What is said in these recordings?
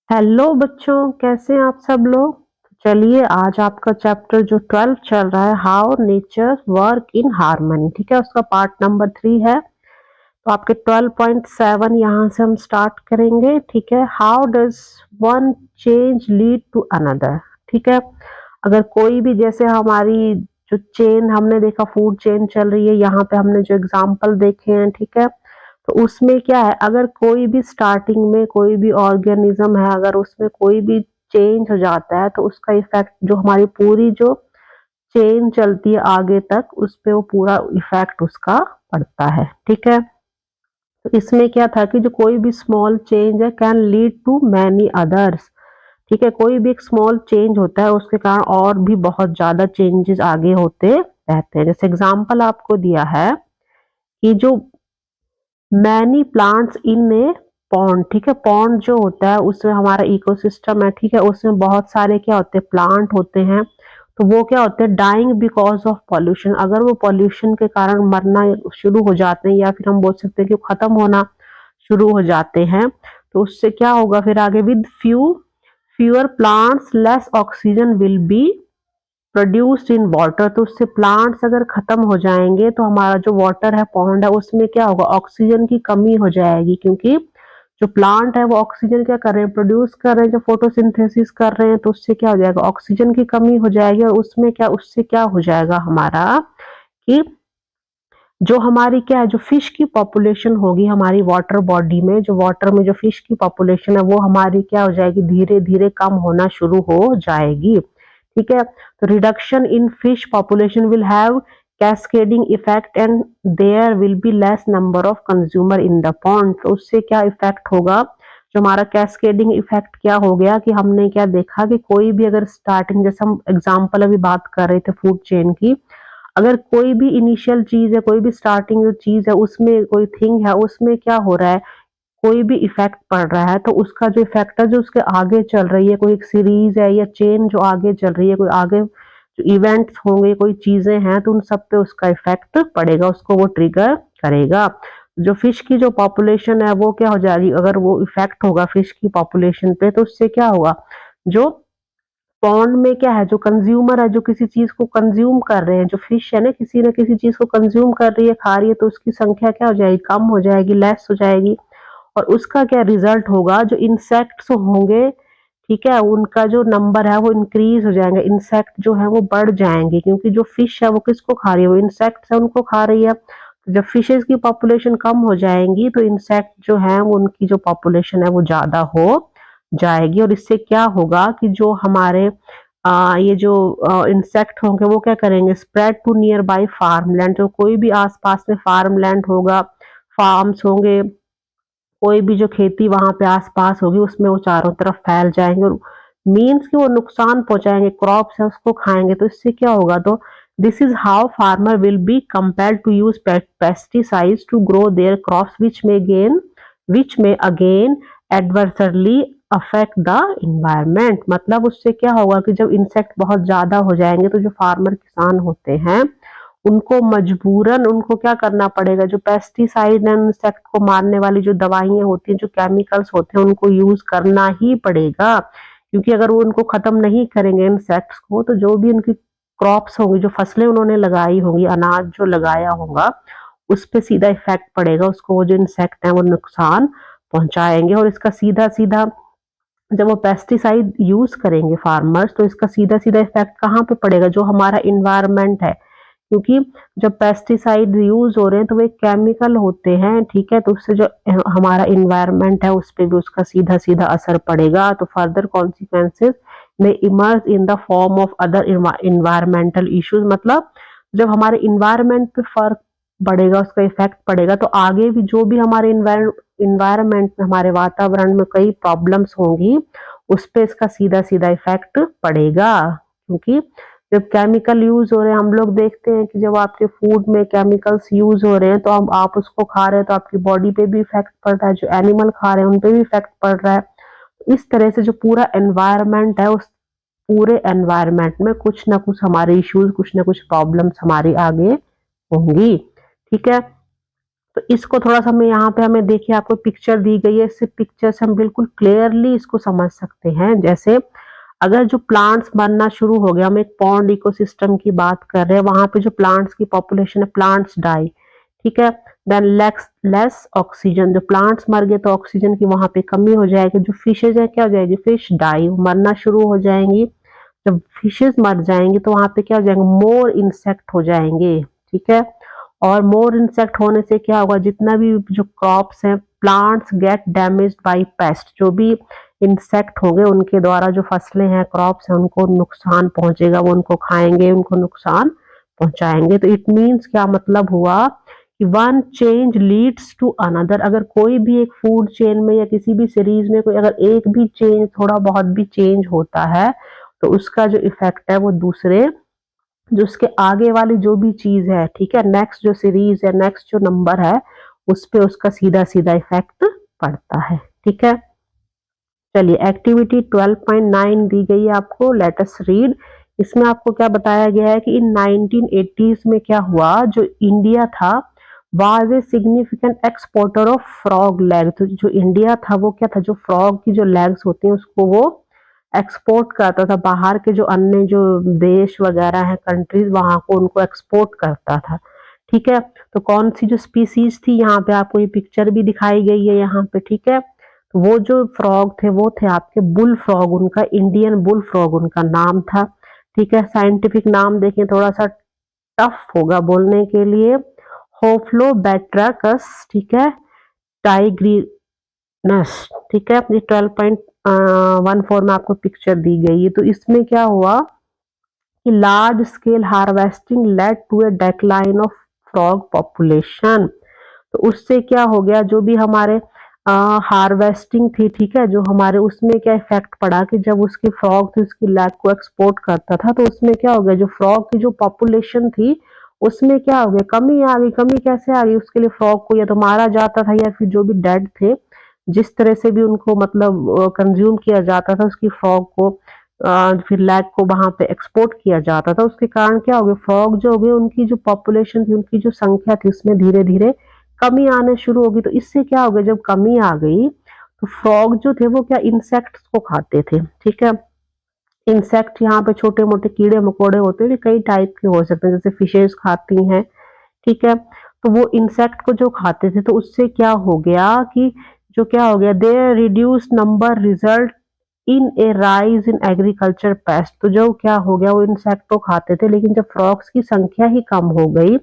Hello बच्चों, कैसे हैं आप सब लोग। चलिए आज आपका चैप्टर जो 12 चल रहा है, how nature work in harmony, ठीक है, उसका पार्ट नंबर 3 है। तो आपके 12.7 यहाँ से हम स्टार्ट करेंगे। ठीक है, how does one change lead to another. ठीक है, अगर कोई भी, जैसे हमारी जो चेन हमने देखा, फूड चेन चल रही है, यहाँ पे हमने जो एग्जाम्पल देखे हैं, ठीक है, तो उसमें क्या है, अगर कोई भी स्टार्टिंग में कोई भी ऑर्गेनिज्म है, अगर उसमें कोई भी चेंज हो जाता है तो उसका इफेक्ट जो हमारी पूरी जो चेन चलती है आगे तक, उस पे वो पूरा इफेक्ट उसका पड़ता है। ठीक है, तो इसमें क्या था कि जो कोई भी स्मॉल चेंज है can lead to many others. ठीक है, कोई भी एक स्मॉल चेंज होता है उसके कारण और भी बहुत ज्यादा चेंजेस आगे होते रहते हैं। जैसे एग्जाम्पल आपको दिया है कि जो many plants in A pond, ठीक है, पॉन्ड जो होता है उसमें हमारा इकोसिस्टम है, ठीक है, उसमें बहुत सारे क्या होते हैं, प्लांट होते हैं। तो वो क्या होते हैं, डाइंग बिकॉज ऑफ पॉल्यूशन। अगर वो पॉल्यूशन के कारण मरना शुरू हो जाते हैं, या फिर हम बोल सकते हैं कि खत्म होना शुरू हो जाते हैं, तो उससे क्या होगा फिर आगे, with fewer plants less oxygen will be produced in water. तो उससे प्लांट्स अगर खत्म हो जाएंगे तो हमारा जो वाटर है, पॉन्ड है, उसमें क्या होगा, ऑक्सीजन की कमी हो जाएगी, क्योंकि जो प्लांट है वो ऑक्सीजन क्या कर रहे हैं, प्रोड्यूस कर रहे हैं, जो फोटोसिंथेसिस कर रहे हैं, तो उससे क्या हो जाएगा, ऑक्सीजन की कमी हो जाएगी। और उसमें क्या, उससे क्या हो जाएगा हमारा कि जो हमारी क्या है, जो फिश की पॉपुलेशन होगी हमारी वाटर बॉडी में, जो वाटर में जो फिश की पॉपुलेशन है वो हमारी क्या हो जाएगी, धीरे धीरे कम होना शुरू हो जाएगी। ठीक है, तो reduction in fish population will have cascading effect and there will be less number of consumer in the pond. तो उससे क्या इफेक्ट होगा, जो हमारा कैस्केडिंग इफेक्ट क्या हो गया कि हमने क्या देखा कि कोई भी अगर स्टार्टिंग, जैसे हम एग्जांपल अभी बात कर रहे थे फूड चेन की, अगर कोई भी इनिशियल चीज है, कोई भी स्टार्टिंग जो चीज है, उसमें कोई थिंग है, उसमें क्या हो रहा है, कोई भी इफेक्ट पड़ रहा है, तो उसका जो इफेक्ट है जो उसके आगे चल रही है, कोई एक सीरीज है या चेन जो आगे चल रही है, कोई आगे जो इवेंट्स होंगे, कोई चीजें हैं, तो उन सब पे उसका इफेक्ट पड़ेगा, उसको वो ट्रिगर करेगा। जो फिश की जो पॉपुलेशन है वो क्या हो जाएगी, अगर वो इफेक्ट होगा फिश की पॉपुलेशन पे, तो उससे क्या होगा, जो पॉन्ड में क्या है, जो कंज्यूमर है, जो किसी चीज को कंज्यूम कर रहे हैं, जो फिश है ना किसी चीज को कंज्यूम कर रही है, खा रही है, तो उसकी संख्या क्या हो जाएगी, कम हो जाएगी, लेस हो जाएगी। और उसका क्या रिजल्ट होगा, जो इंसेक्ट्स होंगे, ठीक है, उनका जो नंबर है वो इंक्रीज हो जाएंगे, इंसेक्ट जो है वो बढ़ जाएंगे, क्योंकि जो फिश है वो किसको खा रही है, वो इंसेक्ट्स है, उनको खा रही है। तो जब फिशेस की पॉपुलेशन कम हो जाएंगी तो इंसेक्ट जो है वो, उनकी जो पॉपुलेशन है वो ज्यादा हो जाएगी। और इससे क्या होगा कि जो हमारे ये जो इंसेक्ट होंगे वो क्या करेंगे, spread to nearby farmland. जो कोई भी आसपास में फार्मलैंड होगा, फार्म्स होंगे, कोई भी जो खेती वहां पे आसपास होगी, उसमें वो चारों तरफ फैल जाएंगे, और मीन्स कि वो नुकसान पहुंचाएंगे, क्रॉप्स है उसको खाएंगे। तो इससे क्या होगा, तो this is how farmer will be compelled to use pesticides to grow their crops which may again adversely affect the environment. मतलब उससे क्या होगा कि जब इंसेक्ट बहुत ज्यादा हो जाएंगे तो जो फार्मर किसान होते हैं उनको मजबूरन उनको क्या करना पड़ेगा, जो पेस्टिसाइड एंड इंसेक्ट को मारने वाली जो दवाइयां होती हैं, जो केमिकल्स होते हैं, उनको यूज करना ही पड़ेगा। क्योंकि अगर वो उनको खत्म नहीं करेंगे इंसेक्ट्स को, तो जो भी उनकी क्रॉप्स होंगी, जो फसलें उन्होंने लगाई होंगी, अनाज जो लगाया होगा, उस पे सीधा इफेक्ट पड़ेगा, उसको वो जो इंसेक्ट है वो नुकसान पहुंचाएंगे। और इसका सीधा सीधा, जब वो पेस्टिसाइड यूज करेंगे फार्मर्स, तो इसका सीधा सीधा इफेक्ट कहाँ पे पड़ेगा, जो हमारा इन्वायरमेंट है। क्योंकि जब पेस्टिसाइड यूज हो रहे हैं तो वो केमिकल होते हैं, ठीक है, तो उससे जो हमारा इन्वायरमेंट है उस पर भी उसका सीधा सीधा असर पड़ेगा। तो फर्दर कॉन्सिक्वेंसेस में emerge in the form of other environmental issues. मतलब जब हमारे इन्वायरमेंट पे फर्क पड़ेगा, उसका इफेक्ट पड़ेगा, तो आगे भी जो भी हमारे इन्वायरमेंट में, हमारे वातावरण में कई प्रॉब्लम्स होंगी, उस पे इसका सीधा सीधा इफेक्ट पड़ेगा। क्योंकि जब केमिकल यूज हो रहे हैं, हम लोग देखते हैं कि जब आपके फूड में केमिकल्स यूज हो रहे हैं तो हम आप उसको खा रहे हैं तो आपकी बॉडी पे भी इफेक्ट पड़ रहा है, जो एनिमल खा रहे हैं उन पे भी इफेक्ट पड़ रहा है। इस तरह से जो पूरा एनवायरनमेंट है, उस पूरे एनवायरनमेंट में कुछ ना कुछ हमारे इश्यूज, कुछ ना कुछ प्रॉब्लम्स हमारी आगे होंगी। ठीक है, तो इसको थोड़ा सा मैं यहाँ पे हमें देखिए आपको पिक्चर दी गई है, इस पिक्चर से हम बिल्कुल क्लियरली इसको समझ सकते हैं। जैसे अगर जो प्लांट्स बनना शुरू हो गया, हम एक पॉन्ड इकोसिस्टम की बात कर रहे हैं, वहां पे जो प्लांट्स की पॉपुलेशन है, प्लांट्स डाई, ठीक है, देन लेस ऑक्सीजन, जो प्लांट्स मर गए तो ऑक्सीजन की वहां पे कमी हो जाएगी, जो फिशेज है क्या हो जाएगी, फिश डाई, मरना शुरू हो जाएंगी। जब फिशेज मर जाएंगी तो वहां पे क्या हो जाएंगे, मोर इंसेक्ट हो जाएंगे, ठीक है। और मोर इंसेक्ट होने से क्या होगा, जितना भी जो क्रॉप्स हैं, plants get damaged by pest, जो भी इंसेक्ट होंगे उनके द्वारा जो फसलें हैं, क्रॉप्स हैं, उनको नुकसान पहुंचेगा, वो उनको खाएंगे, उनको नुकसान पहुंचाएंगे। तो इट मीन्स क्या मतलब हुआ कि one change leads to another. अगर कोई भी एक फूड चेन में या किसी भी सीरीज में कोई अगर एक भी चेंज, थोड़ा बहुत भी चेंज होता है, तो उसका जो इफेक्ट है वो दूसरे, जो उसके आगे वाली जो भी चीज है, ठीक है, नेक्स्ट जो सीरीज है, नेक्स्ट जो नंबर है, उस पे उसका सीधा सीधा इफेक्ट पड़ता है, ठीक है। चलिए एक्टिविटी 12.9 दी गई है आपको, लेट अस रीड। इसमें आपको क्या बताया गया है कि इन 1980s में क्या हुआ, जो इंडिया था was a significant exporter of frog leg. तो जो इंडिया था वो क्या था, जो फ्रॉग की जो लेग्स होती हैं उसको वो एक्सपोर्ट करता था, बाहर के जो अन्य जो देश वगैरह है, कंट्रीज, वहां को उनको एक्सपोर्ट करता था, ठीक है। तो कौन सी जो स्पीसीज थी, यहाँ पे आपको ये पिक्चर भी दिखाई गई है यहाँ पे, ठीक है। तो वो जो फ्रॉग थे वो थे आपके बुल फ्रॉग, उनका इंडियन बुल फ्रॉग उनका नाम था, ठीक है। साइंटिफिक नाम देखें, थोड़ा सा टफ होगा बोलने के लिए, होफ्लोबैट्राकस, ठीक है, टाइग्रीनस, ठीक है। ये 12.14 में आपको पिक्चर दी गई है। तो इसमें क्या हुआ कि large scale harvesting led to a decline of frog population. तो उससे क्या हो गया, जो भी हमारे हार्वेस्टिंग थी, ठीक है, जो हमारे उसमें क्या इफेक्ट पड़ा कि जब उसकी फ्रॉग थी उसकी लैग को एक्सपोर्ट करता था, तो उसमें क्या हो गया, जो फ्रॉग की जो पॉपुलेशन थी उसमें क्या हो गया, कमी आ गई। कमी कैसे आ गई, उसके लिए फ्रॉग को या तो मारा जाता था या फिर जो भी डेड थे, जिस तरह से भी उनको मतलब कंज्यूम किया जाता था, उसकी फ्रॉग को फिर लैग को वहां पे एक्सपोर्ट किया जाता था। उसके कारण क्या हो गया, फ्रॉग जो हो गए उनकी जो पॉपुलेशन थी, उनकी जो संख्या थी, उसमें धीरे धीरे कमी आने शुरू होगी। तो इससे क्या हो गया, जब कमी आ गई तो फ्रॉग जो थे वो क्या इंसेक्ट्स को खाते थे, ठीक है। इंसेक्ट यहाँ पे छोटे मोटे कीड़े मकोड़े होते हैं, कई टाइप के हो सकते हैं, जैसे फिशेस खाती हैं, ठीक है। तो वो इंसेक्ट को जो खाते थे, तो उससे क्या हो गया कि जो क्या हो गया, they reduce number result in A rise in agriculture pest. तो जो क्या हो गया, वो इंसेक्ट तो खाते थे, लेकिन जब फ्रॉग्स की संख्या ही कम हो गई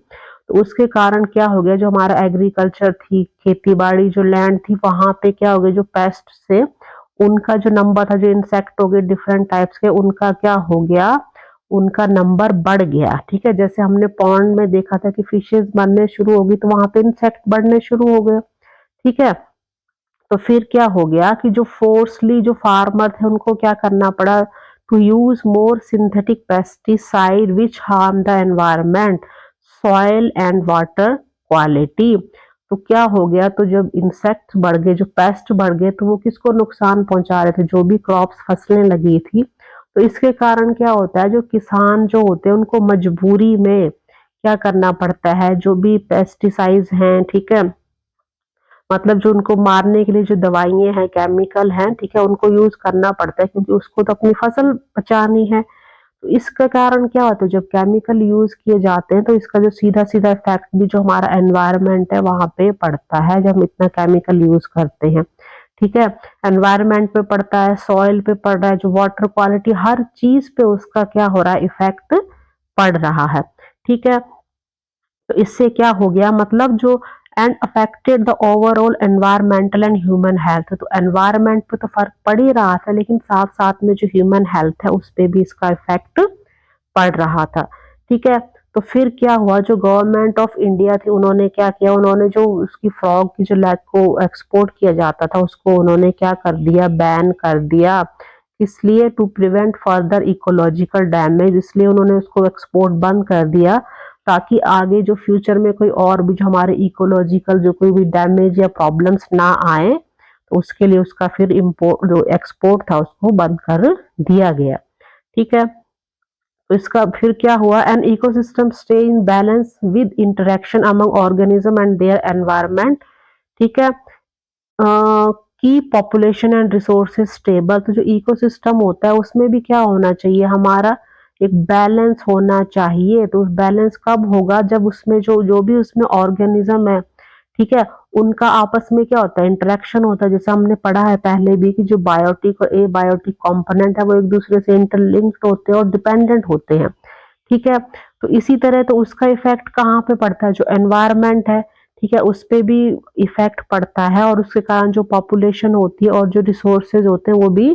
तो उसके कारण क्या हो गया, जो हमारा एग्रीकल्चर थी, खेती बाड़ी जो लैंड थी, वहां पे क्या हो गया, जो पेस्ट से उनका जो नंबर था, जो इंसेक्ट हो गए डिफरेंट टाइप्स के, उनका क्या हो गया, उनका नंबर बढ़ गया, ठीक है। जैसे हमने पॉन्ड में देखा था कि फिशेज बनने शुरू होगी तो वहां पे इंसेक्ट बढ़ने शुरू हो गए, ठीक है। तो फिर क्या हो गया कि जो फोर्सली जो फार्मर थे उनको क्या करना पड़ा, to use more synthetic pesticide which harm the environment, soil and water quality. तो क्या हो गया, तो जब इंसेक्ट्स बढ़ गए, जो पेस्ट बढ़ गए, तो वो किसको नुकसान पहुंचा रहे थे, जो भी क्रॉप्स फसलें लगी थी। तो इसके कारण क्या होता है, जो किसान जो होते हैं उनको मजबूरी में क्या करना पड़ता है, जो भी पेस्टिसाइड्स हैं, ठीक है, मतलब जो उनको मारने के लिए जो दवाइयां हैं, केमिकल हैं, ठीक है, उनको यूज करना पड़ता है, क्योंकि उसको तो अपनी फसल बचानी है। तो इसके कारण क्या होता है, जब केमिकल यूज किए जाते हैं तो इसका जो सीधा सीधा इफेक्ट भी जो हमारा एनवायरनमेंट है वहां पे पड़ता है, जब हम इतना केमिकल यूज करते हैं, ठीक है। एनवायरनमेंट पे पड़ता है, सॉइल पे पड़ रहा है, जो वाटर क्वालिटी, हर चीज पे उसका क्या हो रहा है, इफेक्ट पड़ रहा है, ठीक है। तो इससे क्या हो गया, मतलब जो and affected the overall environmental and human health. तो एनवायरमेंट पे तो फर्क पड़ ही रहा था, लेकिन साथ साथ में जो ह्यूमन हेल्थ है उस पे भी इसका इफेक्ट पड़ रहा था, ठीक है। तो फिर क्या हुआ, जो गवर्नमेंट ऑफ इंडिया थी उन्होंने क्या किया, उन्होंने जो उसकी फ्रॉग की जो लैग को एक्सपोर्ट किया जाता था उसको उन्होंने क्या कर दिया, बैन कर दिया। इसलिए to prevent further ecological damage, इसलिए उन्होंने उसको एक्सपोर्ट बंद कर दिया, ताकि आगे जो फ्यूचर में कोई और भी जो हमारे इकोलॉजिकल जो कोई भी डैमेज या प्रॉब्लम्स ना आए, तो उसके लिए उसका फिर इम्पोर्ट जो एक्सपोर्ट था उसको बंद कर दिया गया, ठीक है। तो इसका फिर क्या हुआ, an ecosystem stay in balance with interaction among organism and their environment. ठीक है, की पॉपुलेशन एंड रिसोर्सेज स्टेबल। तो जो इकोसिस्टम होता है उसमें भी क्या होना चाहिए, हमारा एक बैलेंस होना चाहिए। तो बैलेंस कब होगा, जब उसमें जो जो भी उसमें ऑर्गेनिज्म है, ठीक है, उनका आपस में क्या होता है, इंटरेक्शन होता है। जैसे हमने पढ़ा है पहले भी कि जो बायोटिक और ए बायोटिक कंपोनेंट है वो एक दूसरे से इंटरलिंक्ड होते हैं और डिपेंडेंट होते हैं। ठीक है, तो इसी तरह तो उसका इफेक्ट कहाँ पे पड़ता है, जो एनवायरनमेंट है, ठीक है, उस पे भी इफेक्ट पड़ता है। और उसके कारण जो पॉपुलेशन होती है और जो रिसोर्सेज होते हैं वो भी,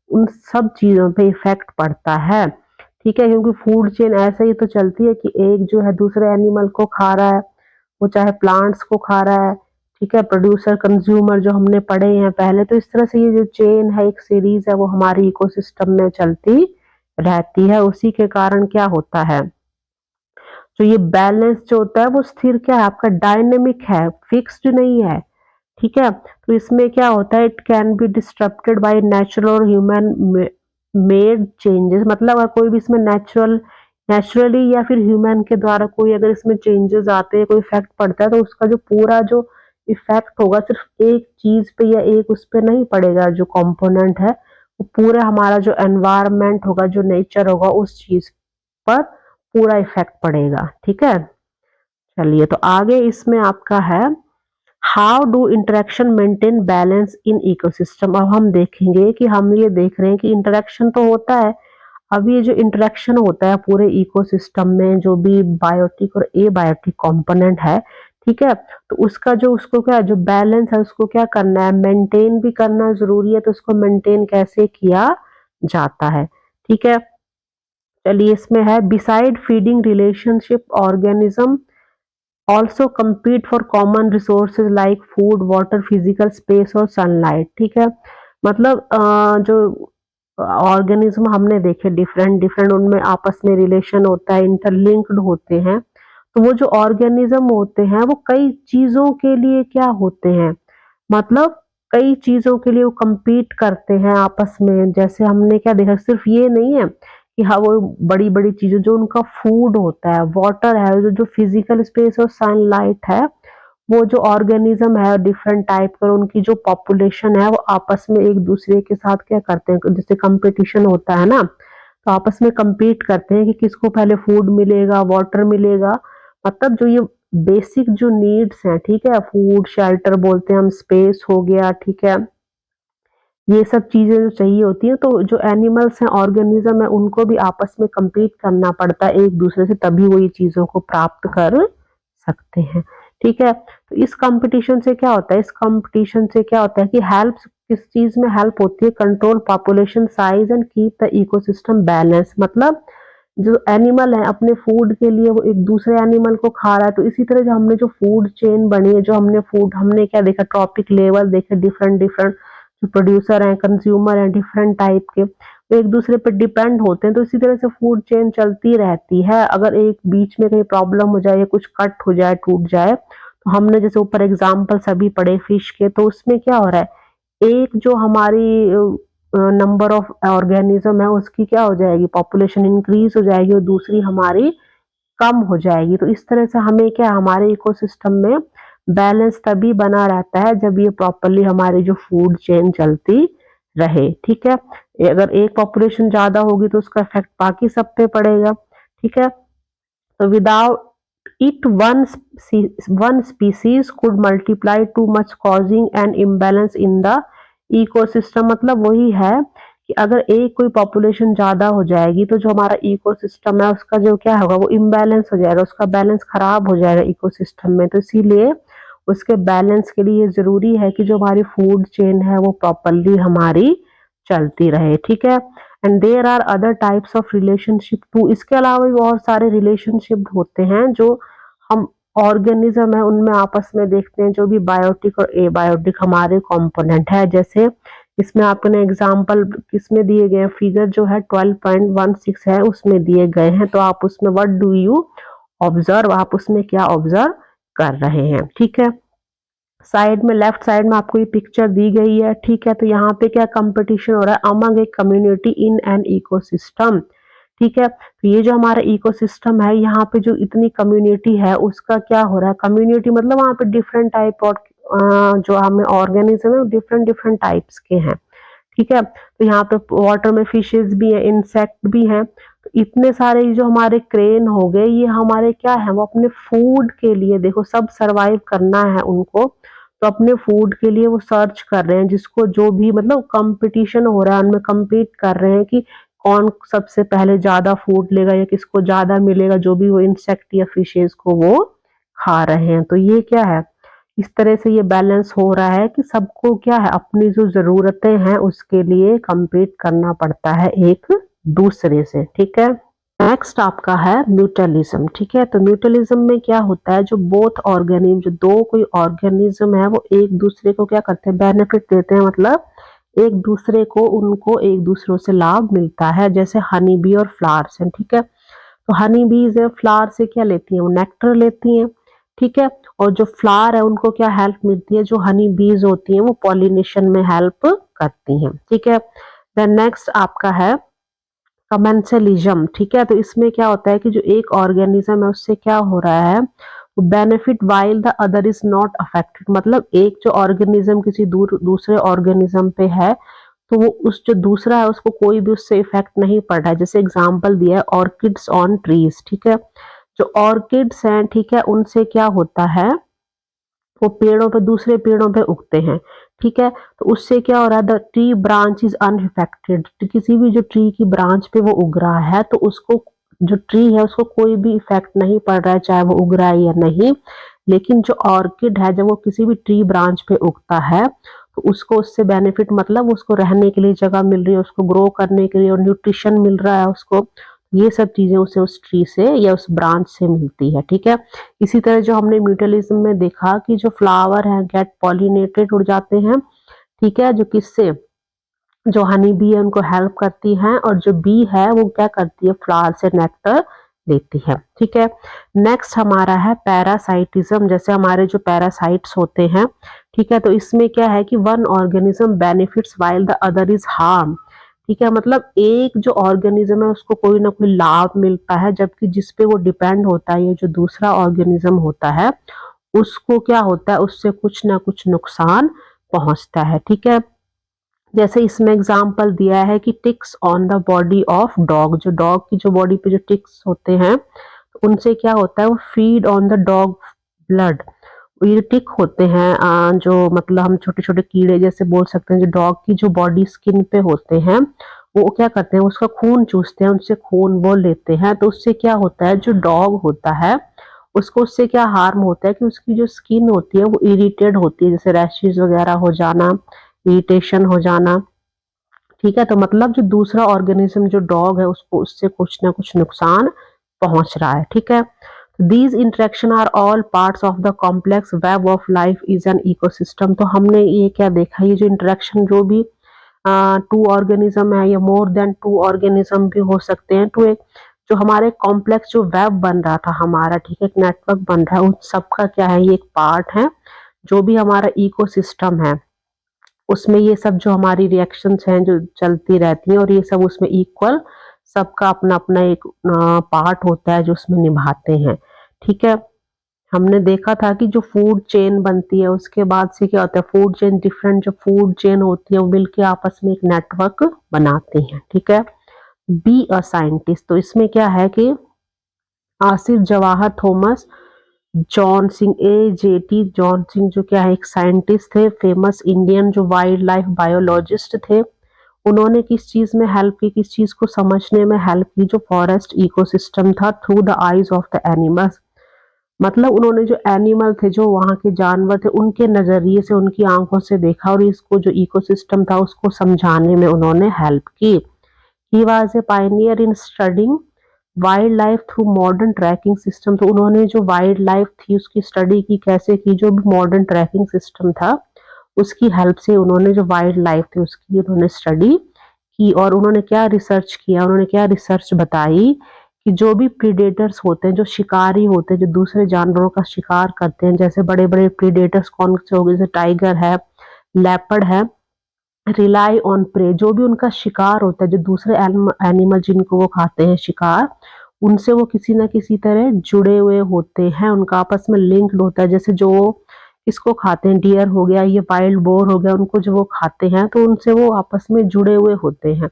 उन सब चीजों पे इफेक्ट पड़ता है। ठीक है, क्योंकि फूड चेन ऐसे ही तो चलती है कि एक जो है दूसरे एनिमल को खा रहा है, वो चाहे प्लांट्स को खा रहा है, ठीक है, प्रोड्यूसर कंज्यूमर जो हमने पढ़े हैं पहले। तो इस तरह से ये जो चेन है, एक सीरीज है, वो हमारी इकोसिस्टम में चलती रहती है। उसी के कारण क्या होता है, जो ये बैलेंस जो होता है वो स्थिर क्या है, आपका डायनेमिक है, फिक्स्ड नहीं है। ठीक है, तो इसमें क्या होता है, it can be disrupted by natural और ह्यूमन मेड चेंजेस। मतलब अगर कोई भी इसमें नेचुरली या फिर ह्यूमन के द्वारा कोई अगर इसमें चेंजेस आते हैं, कोई इफेक्ट पड़ता है, तो उसका जो पूरा जो इफेक्ट होगा सिर्फ एक चीज पे या एक उस पे नहीं पड़ेगा, जो कंपोनेंट है वो पूरा हमारा जो एनवायरनमेंट होगा, जो नेचर होगा, उस चीज पर पूरा इफेक्ट पड़ेगा। ठीक है, चलिए तो आगे इसमें आपका है, how do interaction maintain balance in ecosystem. अब हम देखेंगे कि हम ये देख रहे हैं कि इंटरेक्शन तो होता है। अब ये जो इंटरेक्शन होता है पूरे इकोसिस्टम में, जो भी बायोटिक और ए बायोटिक कंपोनेंट है, ठीक है, तो उसका जो उसको क्या जो बैलेंस है उसको क्या करना है, मेंटेन भी करना जरूरी है। तो उसको मेंटेन कैसे किया जाता है, ठीक है, चलिए इसमें है, beside feeding relationship organism also compete for common resources like food water physical space और सनलाइट। ठीक है, मतलब जो ऑर्गेनिज्म हमने देखे डिफरेंट डिफरेंट, उनमें आपस में रिलेशन होता है, इंटरलिंक्ड होते हैं। तो वो जो ऑर्गेनिज्म होते हैं वो कई चीजों के लिए क्या होते हैं, मतलब कई चीजों के लिए वो compete करते हैं आपस में। जैसे हमने क्या देखा, सिर्फ ये नहीं है कि हाँ वो बड़ी बड़ी चीजें, जो उनका फूड होता है, वाटर है, जो फिजिकल स्पेस और सनलाइट है, वो जो ऑर्गेनिज्म है डिफरेंट टाइप का, उनकी जो पॉपुलेशन है वो आपस में एक दूसरे के साथ क्या करते हैं, जैसे कंपटीशन होता है ना, तो आपस में compete करते हैं कि किसको पहले फूड मिलेगा, वाटर मिलेगा। मतलब जो ये बेसिक जो नीड्स हैं, ठीक है, फूड शेल्टर बोलते हैं हम, स्पेस हो गया, ठीक है, ये सब चीजें जो चाहिए होती हैं, तो जो एनिमल्स हैं, ऑर्गेनिज्म है, उनको भी आपस में compete करना पड़ता है एक दूसरे से, तभी वो ये चीजों को प्राप्त कर सकते हैं। ठीक है, तो इस कंपटीशन से क्या होता है, इस कंपटीशन से क्या होता है कि हेल्प, किस चीज में हेल्प होती है, control population size and keep the ecosystem balance. मतलब जो एनिमल है अपने फूड के लिए वो एक दूसरे एनिमल को खा रहा है। तो इसी तरह जो हमने जो फूड चेन बनी है, जो हमने फूड हमने क्या देखा, ट्रॉपिक लेवल देखे, डिफरेंट डिफरेंट जो प्रोड्यूसर हैं, कंज्यूमर हैं, डिफरेंट टाइप के, वो एक दूसरे पे डिपेंड होते हैं। तो इसी तरह से फूड चेन चलती रहती है। अगर एक बीच में कहीं प्रॉब्लम हो जाए या कुछ कट हो जाए, टूट जाए, तो हमने जैसे ऊपर एग्जाम्पल सभी पढ़े फिश के, तो उसमें क्या हो रहा है, एक जो हमारी नंबर ऑफ ऑर्गेनिज्म है उसकी क्या हो जाएगी, पॉपुलेशन इंक्रीज हो जाएगी, और दूसरी हमारी कम हो जाएगी। तो इस तरह से हमें क्या, हमारे इकोसिस्टम में बैलेंस तभी बना रहता है जब ये प्रॉपरली हमारी जो फूड चेन चलती रहे। ठीक है, अगर एक पॉपुलेशन ज्यादा होगी तो उसका इफेक्ट बाकी सब पे पड़ेगा। ठीक है, तो without it one species could multiply too much causing an imbalance in the ecosystem. मतलब वही है कि अगर एक कोई पॉपुलेशन ज्यादा हो जाएगी तो जो हमारा इकोसिस्टम है उसका जो क्या होगा, वो इम्बैलेंस हो जाएगा, उसका बैलेंस खराब हो जाएगा इकोसिस्टम में। तो इसीलिए उसके बैलेंस के लिए जरूरी है कि जो हमारी फूड चेन है वो प्रॉपरली हमारी चलती रहे। ठीक है, and there are other types of relationship too. इसके अलावा भी बहुत सारे रिलेशनशिप होते हैं जो हम ऑर्गेनिज्म है उनमें आपस में देखते हैं, जो भी बायोटिक और एबायोटिक हमारे कंपोनेंट है। जैसे इसमें आपने एग्जांपल किसमें दिए गए हैं, फिगर जो है 12.16 है उसमें दिए गए हैं। तो आप उसमें व्हाट डू यू ऑब्जर्व, आप उसमें क्या ऑब्जर्व कर रहे हैं। ठीक है, साइड में लेफ्ट साइड में आपको ये पिक्चर दी गई है। ठीक है, तो यहाँ पे क्या कंपटीशन हो रहा है among a community in an ecosystem. ठीक है। तो ये जो हमारा इकोसिस्टम है, यहाँ पे जो इतनी कम्युनिटी है उसका क्या हो रहा है, कम्युनिटी मतलब वहाँ पे डिफरेंट टाइप और जो हमें ऑर्गेनिज्म है डिफरेंट डिफरेंट टाइप्स के हैं, ठीक है। तो यहाँ पे वाटर में फिशेस भी है, इंसेक्ट भी हैं। तो इतने सारे जो हमारे क्रेन हो गए, ये हमारे क्या है, वो अपने फूड के लिए, देखो सब सरवाइव करना है उनको, तो अपने फूड के लिए वो सर्च कर रहे हैं, जिसको जो भी मतलब कंपटीशन हो रहा है उनमें compete कर रहे हैं कि कौन सबसे पहले ज्यादा फूड लेगा या किसको ज्यादा मिलेगा, जो भी वो इंसेक्ट या फिशेस को वो खा रहे हैं। तो ये क्या है, इस तरह से ये बैलेंस हो रहा है कि सबको क्या है, अपनी जो जरूरतें हैं उसके लिए compete करना पड़ता है एक दूसरे से, ठीक है। नेक्स्ट आपका है म्यूटलिज्म, ठीक है। तो म्यूटलिज्म में क्या होता है, जो बोथ ऑर्गेनिज्म, जो दो कोई ऑर्गेनिज्म है वो एक दूसरे को क्या करते हैं, बेनिफिट देते हैं, मतलब एक दूसरे को, उनको एक दूसरों से लाभ मिलता है। जैसे हनी बी और फ्लावर्स हैं, ठीक है। तो हनी बीज है, फ्लावर से क्या लेती हैं, वो नेक्टर लेती हैं, ठीक है। और जो फ्लावर है उनको क्या हेल्प मिलती है, जो हनी बीज होती हैं वो पॉलिनेशन में हेल्प करती हैं, ठीक है। देन नेक्स्ट आपका है कमेंसलिज्म, ठीक है। तो इसमें क्या होता है कि जो एक ऑर्गेनिज्म है उससे क्या हो रहा है, benefit while the other is not affected, मतलब एक जो ऑर्गेनिज्म किसी दूसरे ऑर्गेनिज्म पे है, तो वो उस जो दूसरा है उसको कोई भी उससे इफेक्ट नहीं पड़ रहा है। जैसे एग्जांपल दिया है ऑर्किड्स ऑन ट्रीज, ठीक है। जो ऑर्किड्स हैं, ठीक है, उनसे क्या होता है, वो पेड़ों पे, दूसरे पेड़ों पे उगते हैं, ठीक है। तो उससे क्या हो रहा है, the tree branch is unaffected, किसी भी जो ट्री की ब्रांच पे वो उग रहा है तो उसको, जो ट्री है उसको कोई भी इफेक्ट नहीं पड़ रहा है, चाहे वो उग रहा है या नहीं। लेकिन जो ऑर्किड है, जब वो किसी भी ट्री ब्रांच पे उगता है तो उसको उससे बेनिफिट, मतलब उसको रहने के लिए जगह मिल रही है, उसको ग्रो करने के लिए और न्यूट्रिशन मिल रहा है उसको, ये सब चीजें उसे उस ट्री से या उस ब्रांच से मिलती है, ठीक है। इसी तरह जो हमने म्यूटलिज्म में देखा कि जो फ्लावर हैं गेट पॉलिनेटेड हो जाते हैं, ठीक है, जो किससे, जो हनी बी है उनको हेल्प करती हैं, और जो बी है वो क्या करती है, फ्लावर से नेक्टर लेती है, ठीक है। नेक्स्ट हमारा है पैरासाइटिज्म, जैसे हमारे जो पैरासाइट्स होते हैं, ठीक है। तो इसमें क्या है कि one organism benefits while the other is harm, ठीक है। मतलब एक जो ऑर्गेनिज्म है उसको कोई ना कोई लाभ मिलता है, जबकि जिसपे वो डिपेंड होता है, ये जो दूसरा ऑर्गेनिज्म होता है उसको क्या होता है, उससे कुछ ना कुछ नुकसान पहुंचता है, ठीक है। जैसे इसमें एग्जाम्पल दिया है कि ticks on the body of dog, जो डॉग की जो बॉडी पे जो टिक्स होते हैं, तो उनसे क्या होता है, वो feed on the dog blood. ये टिक होते हैं, जो मतलब हम छोटे छोटे कीड़े जैसे बोल सकते हैं, जो डॉग की जो बॉडी स्किन पे होते हैं, वो क्या करते हैं, उसका खून चूसते हैं, उनसे खून वो लेते हैं। तो उससे क्या होता है, जो डॉग होता है उसको उससे क्या हार्म होता है कि उसकी जो स्किन होती है वो इरिटेड होती है, जैसे रैशेज वगैरह हो जाना, इरिटेशन हो जाना, ठीक है। तो मतलब जो दूसरा ऑर्गेनिज्म जो डॉग है उसको उससे कुछ ना कुछ नुकसान पहुंच रहा है, ठीक है। These interaction are all parts of the complex web of life is an ecosystem. तो हमने ये क्या देखा, ये जो इंटरेक्शन जो भी टू ऑर्गेनिज्म है या मोर देन टू ऑर्गेनिज्म भी हो सकते हैं, टू एक जो हमारे कॉम्प्लेक्स जो वेब बन रहा था हमारा, ठीक है, एक नेटवर्क बन रहा है, उन सबका क्या है, ये एक पार्ट है जो भी हमारा इकोसिस्टम है, उसमें ये सब जो हमारी रिएक्शंस हैं जो चलती रहती हैं, और ये सब उसमें इक्वल, सबका अपना अपना एक पार्ट होता है जो उसमें निभाते हैं, ठीक है। हमने देखा था कि जो फूड चेन बनती है उसके बाद से क्या होता है, फूड चेन, डिफरेंट जो फूड चेन होती है वो मिलके आपस में एक नेटवर्क बनाती हैं, ठीक है। बी अ साइंटिस्ट, तो इसमें क्या है कि Asif Jawahar Thomas John Singh, AJT John Singh, जो क्या है एक साइंटिस्ट थे, फेमस इंडियन जो वाइल्ड लाइफ बायोलॉजिस्ट थे। उन्होंने किस चीज में हेल्प की, किस चीज को समझने में हेल्प की, जो फॉरेस्ट इकोसिस्टम था, through the eyes of the animals. मतलब उन्होंने जो एनिमल थे, जो वहां के जानवर थे, उनके नजरिए से, उनकी आंखों से देखा, और इसको जो इकोसिस्टम था उसको समझाने में उन्होंने हेल्प की। He was a Pioneer in studying wild life through modern tracking system. तो उन्होंने जो वाइल्ड लाइफ थी उसकी स्टडी की, कैसे की, जो भी मॉडर्न ट्रैकिंग सिस्टम था उसकी हेल्प से उन्होंने जो वाइल्ड लाइफ थी उसकी उन्होंने स्टडी की। और उन्होंने क्या रिसर्च किया, उन्होंने क्या रिसर्च बताई कि जो भी प्रीडेटर्स होते हैं, जो शिकारी होते हैं, जो दूसरे जानवरों का शिकार करते हैं, जैसे बड़े बड़े प्रीडेटर्स कौन से हो गए, जैसे टाइगर है, लेपर्ड है, रिलाई ऑन प्रे, जो भी उनका शिकार होता है, जो दूसरे एनिमल जिनको वो खाते हैं शिकार, उनसे वो किसी ना किसी तरह जुड़े हुए होते हैं, उनका आपस में लिंक्ड होता है। जैसे जो इसको खाते हैं, डियर हो गया, ये वाइल्ड बोर हो गया, उनको जो वो खाते हैं तो उनसे वो आपस में जुड़े हुए होते हैं,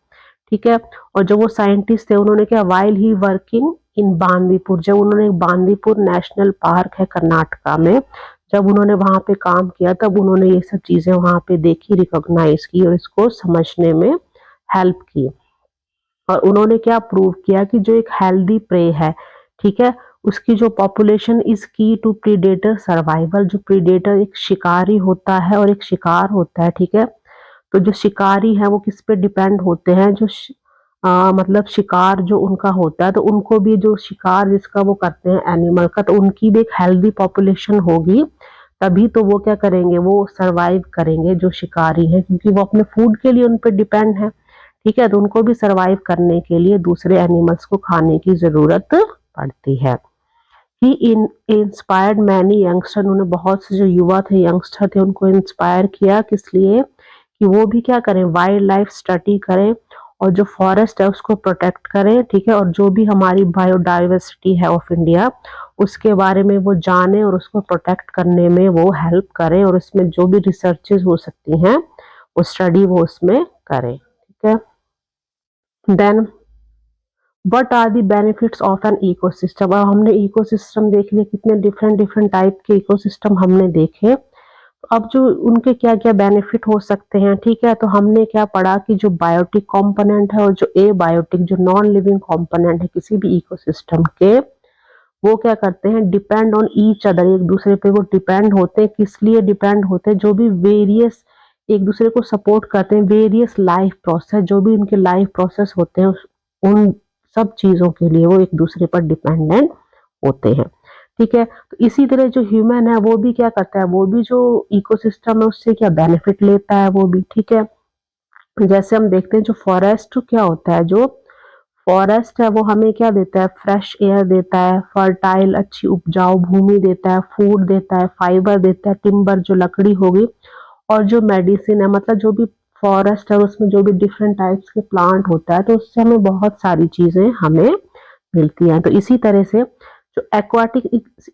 ठीक है। और जो वो साइंटिस्ट थे उन्होंने क्या, while he working in Bandipur, जब उन्होंने बांदीपुर नेशनल पार्क है कर्नाटका में, जब उन्होंने वहां पे काम किया तब उन्होंने ये सब चीजें वहां पे देखी, रिकॉग्नाइज की और इसको समझने में हेल्प की। और उन्होंने क्या प्रूव किया कि जो एक हेल्दी प्रे है, ठीक है, उसकी जो पॉपुलेशन इज की टू प्रीडेटर सर्वाइवल। जो प्रीडेटर एक शिकारी होता है और एक शिकार होता है, ठीक है। तो जो शिकारी है वो किस पे डिपेंड होते हैं, जो मतलब शिकार जो उनका होता है तो उनको भी जो शिकार जिसका वो करते हैं एनिमल का, तो उनकी भी एक हेल्दी पॉपुलेशन होगी, तभी तो वो क्या करेंगे, वो सरवाइव करेंगे जो शिकारी हैं, क्योंकि वो अपने फूड के लिए उन पे डिपेंड है, ठीक है। तो उनको भी सरवाइव करने के लिए दूसरे एनिमल्स को खाने की जरूरत पड़ती है। ही इंस्पायर्ड मैनी यंगस्टर, उन्होंने बहुत से जो युवा थे, यंगस्टर थे, उनको इंस्पायर किया, किस लिए, कि वो भी क्या करें, वाइल्ड लाइफ स्टडी करें और जो फॉरेस्ट है उसको प्रोटेक्ट करें, ठीक है। और जो भी हमारी बायोडाइवर्सिटी है ऑफ इंडिया उसके बारे में वो जाने और उसको प्रोटेक्ट करने में वो हेल्प करें, और इसमें जो भी रिसर्चेस हो सकती हैं वो स्टडी वो उसमें करें, ठीक है। Then what are the benefits of an ecosystem. अब हमने इकोसिस्टम देख लिया, कितने डिफरेंट डिफरेंट टाइप के इकोसिस्टम हमने देखे। अब जो उनके क्या क्या बेनिफिट हो सकते हैं, ठीक है। तो हमने क्या पढ़ा कि जो बायोटिक कंपोनेंट है और जो एबायोटिक, जो नॉन लिविंग कंपोनेंट है किसी भी इकोसिस्टम के, वो क्या करते हैं, डिपेंड ऑन ईच अदर, एक दूसरे पे वो डिपेंड होते हैं। किस लिए डिपेंड होते हैं, जो भी वेरियस एक दूसरे को सपोर्ट करते हैं, वेरियस लाइफ प्रोसेस, जो भी उनके लाइफ प्रोसेस होते हैं उन सब चीजों के लिए वो एक दूसरे पर डिपेंडेंट होते हैं, ठीक है। तो इसी तरह जो ह्यूमन है वो भी क्या करता है, वो भी जो इकोसिस्टम है उससे क्या बेनिफिट लेता है वो भी, ठीक है। जैसे हम देखते हैं जो फॉरेस्ट क्या होता है, जो फॉरेस्ट है वो हमें क्या देता है, फ्रेश एयर देता है, फर्टाइल अच्छी उपजाऊ भूमि देता है, फूड देता है, फाइबर देता है, टिम्बर जो लकड़ी होगी, और जो मेडिसिन है, मतलब जो भी फॉरेस्ट है उसमें जो भी डिफरेंट टाइप्स के प्लांट होता है तो उससे हमें बहुत सारी चीजें हमें मिलती हैं। तो इसी तरह से जो एक्वाटिक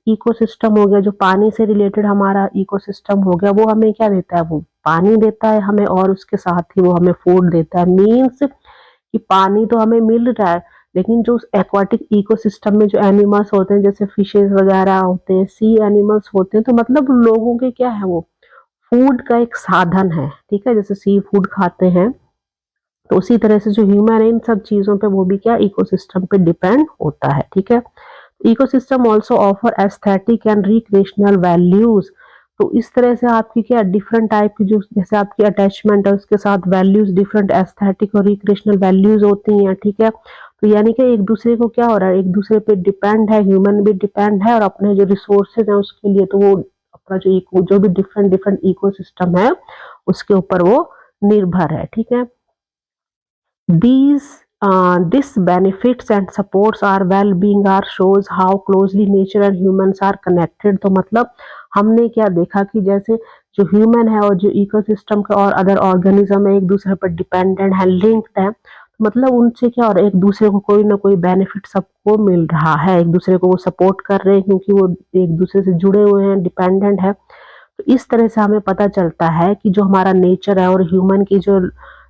इकोसिस्टम हो गया, जो पानी से रिलेटेड हमारा इकोसिस्टम हो गया, वो हमें क्या देता है, वो पानी देता है हमें, और उसके साथ ही वो हमें फूड देता है। मीन्स कि पानी तो हमें मिल रहा है, लेकिन जो एक्वाटिक इकोसिस्टम में जो एनिमल्स होते हैं, जैसे फिशेस वगैरह होते हैं, सी एनिमल्स होते हैं, तो मतलब लोगों के क्या है, वो फूड का एक साधन है, ठीक है। जैसे सी फूड खाते हैं, तो उसी तरह से जो ह्यूमन है इन सब चीजों पे वो भी क्या इकोसिस्टम पे डिपेंड होता है, ठीक है। Ecosystem also offer aesthetic and recreational values. तो इस तरह से आपकी क्या डिफरेंट टाइप की जो जैसे आपकी अटैचमेंट है उसके साथ वैल्यूज, डिफरेंट एस्थेटिक और रिक्रिएशनल वैल्यूज होती हैं, ठीक है। तो यानी कि एक दूसरे को क्या हो रहा है, एक दूसरे पे डिपेंड है, ह्यूमन भी डिपेंड है, और अपने जो रिसोर्सेज है उसके लिए तो वो अपना जो इको जो भी डिफरेंट डिफरेंट इकोसिस्टम है उसके ऊपर वो निर्भर है, ठीक है। These this benefits and supports our well-being are shows how closely nature and humans are connected। तो मतलब हमने क्या देखा कि जैसे जो ह्यूमन है और जो इकोसिस्टम का और अदर ऑर्गेनिज्म है एक दूसरे पर डिपेंडेंट है, लिंक्ड है, तो मतलब उनसे क्या और एक दूसरे को कोई ना कोई बेनिफिट सबको मिल रहा है, एक दूसरे को वो सपोर्ट कर रहे हैं क्योंकि वो एक दूसरे से जुड़े हुए हैं, डिपेंडेंट है। तो इस तरह से हमें पता चलता है कि जो हमारा नेचर है और ह्यूमन की जो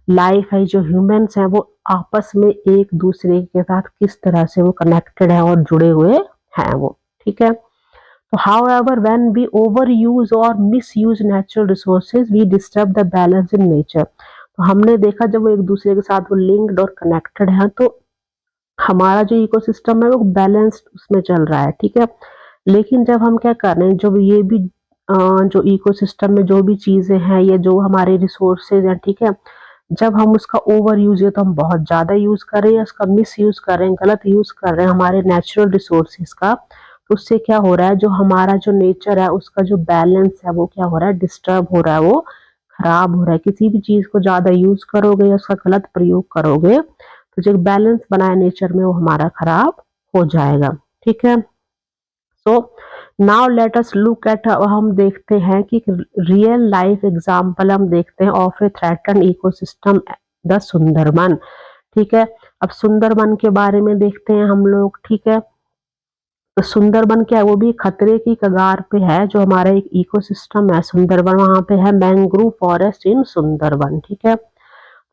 लाइफ है, जो ह्यूमंस हैं वो आपस में एक दूसरे के साथ किस तरह से वो कनेक्टेड है और जुड़े हुए हैं वो, ठीक है। तो however when we overuse और misuse natural resources we disturb the balance in nature. तो हमने देखा जब वो एक दूसरे के साथ वो लिंक्ड और कनेक्टेड है तो हमारा जो इकोसिस्टम है वो बैलेंस्ड उसमें चल रहा है, ठीक है। लेकिन जब हम क्या कर रहे हैं, जब ये भी जो इकोसिस्टम में जो भी चीजें हैं या जो हमारे रिसोर्सेज हैं, ठीक है, जब हम उसका ओवर यूज है तो हम बहुत ज्यादा यूज कर रहे हैं, उसका मिस यूज कर रहे हैं, गलत यूज कर रहे हैं हमारे नेचुरल रिसोर्सेज का, तो उससे क्या हो रहा है, जो हमारा जो नेचर है उसका जो बैलेंस है वो क्या हो रहा है, डिस्टर्ब हो रहा है, वो खराब हो रहा है। किसी भी चीज को ज्यादा यूज करोगे या उसका गलत प्रयोग करोगे तो जो बैलेंस बना है नेचर में वो हमारा खराब हो जाएगा, ठीक है। So now let us look at, हम देखते हैं कि रियल लाइफ एग्जांपल हम देखते हैं of A threaten ecosystem, the Sundarban. ठीक है, अब सुंदरबन के बारे में देखते हैं हम लोग। ठीक है, तो सुंदरबन क्या है, वो भी खतरे की कगार पे है। जो हमारा एक इकोसिस्टम है सुंदरबन, वहां पे है मैंग्रोव फॉरेस्ट इन सुंदरबन। ठीक है,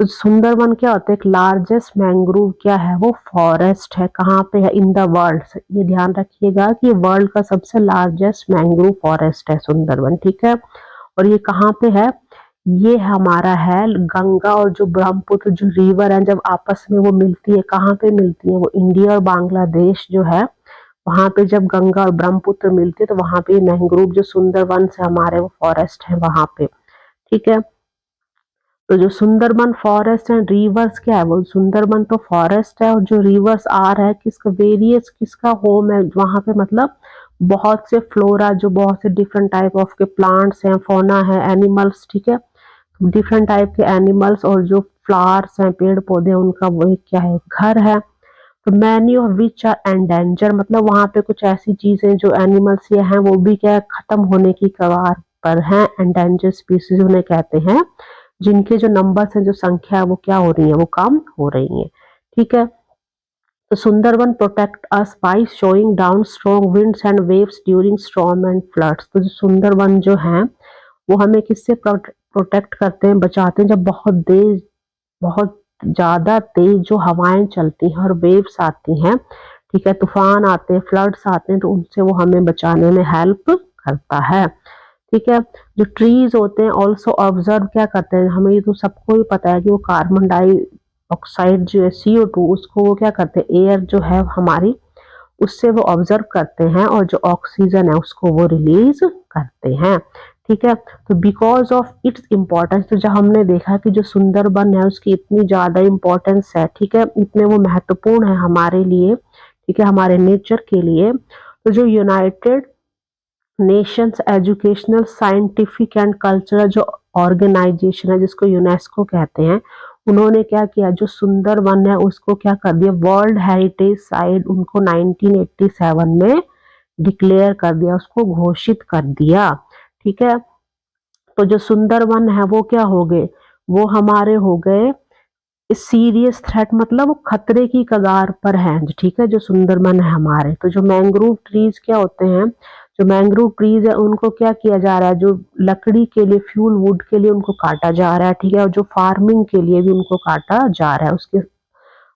तो सुंदरबन क्या होता है, एक लार्जेस्ट मैंग्रोव क्या है, वो फॉरेस्ट है। कहाँ पे है, इन द वर्ल्ड। ये ध्यान रखिएगा कि वर्ल्ड का सबसे लार्जेस्ट मैंग्रोव फॉरेस्ट है सुंदरबन। ठीक है, और ये कहाँ पे है, ये हमारा है गंगा और जो ब्रह्मपुत्र जो रिवर है, जब आपस में वो मिलती है, कहाँ पे मिलती है, वो इंडिया और बांग्लादेश जो है, वहां पे जब गंगा और ब्रह्मपुत्र मिलती है तो वहां पे मैंग्रोव जो सुंदरबन से हमारे वो फॉरेस्ट है वहां पे। ठीक है, तो जो सुंदरबन फॉरेस्ट एंड रिवर्स क्या है, वो सुंदरबन तो फॉरेस्ट है, और जो रिवर्स आर है किसका, वेरियस किसका होम है वहां पे, मतलब बहुत से फ्लोरा, जो बहुत से डिफरेंट टाइप ऑफ के प्लांट्स हैं, फोना है, एनिमल्स। ठीक है, डिफरेंट टाइप के एनिमल्स और जो फ्लावर्स हैं, पेड़ पौधे, उनका वही क्या है, घर है। तो many of which are endanger, मतलब वहां पे कुछ ऐसी चीजें जो एनिमल्स ये हैं वो भी क्या है, खत्म होने की कगार पर हैं। एंडेंजर स्पीसीज उन्हें कहते हैं जिनके जो नंबर्स है, जो संख्या है, वो क्या हो रही है, वो कम हो रही है। ठीक है, तो Sundarban protect us by showing down strong winds and waves during storm and floods. तो जो सुंदरबन जो है वो हमें किससे प्रोटेक्ट करते हैं, बचाते हैं, जब बहुत ज्यादा तेज जो हवाएं चलती हैं और वेव्स आती हैं। ठीक है, तूफान आते हैं, फ्लड्स आते हैं, तो उनसे वो हमें बचाने में हेल्प करता है। ठीक है, जो ट्रीज होते हैं ऑल्सो ऑब्जर्व क्या करते हैं, हमें ये तो सबको ही पता है कि वो कार्बन डाइऑक्साइड जो है CO2, उसको वो क्या करते हैं, एयर जो है हमारी, उससे वो ऑब्जर्व करते हैं, और जो ऑक्सीजन है उसको वो रिलीज करते हैं। ठीक है, तो बिकॉज ऑफ इट्स इम्पोर्टेंस, तो जब हमने देखा कि जो सुंदरबन है उसकी इतनी ज्यादा इम्पोर्टेंस है, ठीक है, इतने वो महत्वपूर्ण है हमारे लिए, ठीक है, हमारे नेचर के लिए, तो जो United Nations educational scientific and cultural जो ऑर्गेनाइजेशन है, जिसको यूनेस्को कहते हैं, उन्होंने क्या किया, जो सुंदरबन है उसको क्या कर दिया, वर्ल्ड हेरिटेज साइट उनको 1987 में डिक्लेयर कर दिया, उसको घोषित कर दिया। ठीक है, तो जो सुंदरबन है वो क्या हो गए, वो हमारे हो गए सीरियस थ्रेट, मतलब वो खतरे की कगार पर है। ठीक है, जो सुंदरबन है हमारे, तो जो मैंग्रोव ट्रीज क्या होते हैं, जो मैंग्रोव ट्रीज है उनको क्या किया जा रहा है, जो लकड़ी के लिए, फ्यूल वुड के लिए उनको काटा जा रहा है। ठीक है, और जो फार्मिंग के लिए भी उनको काटा जा रहा है। उसके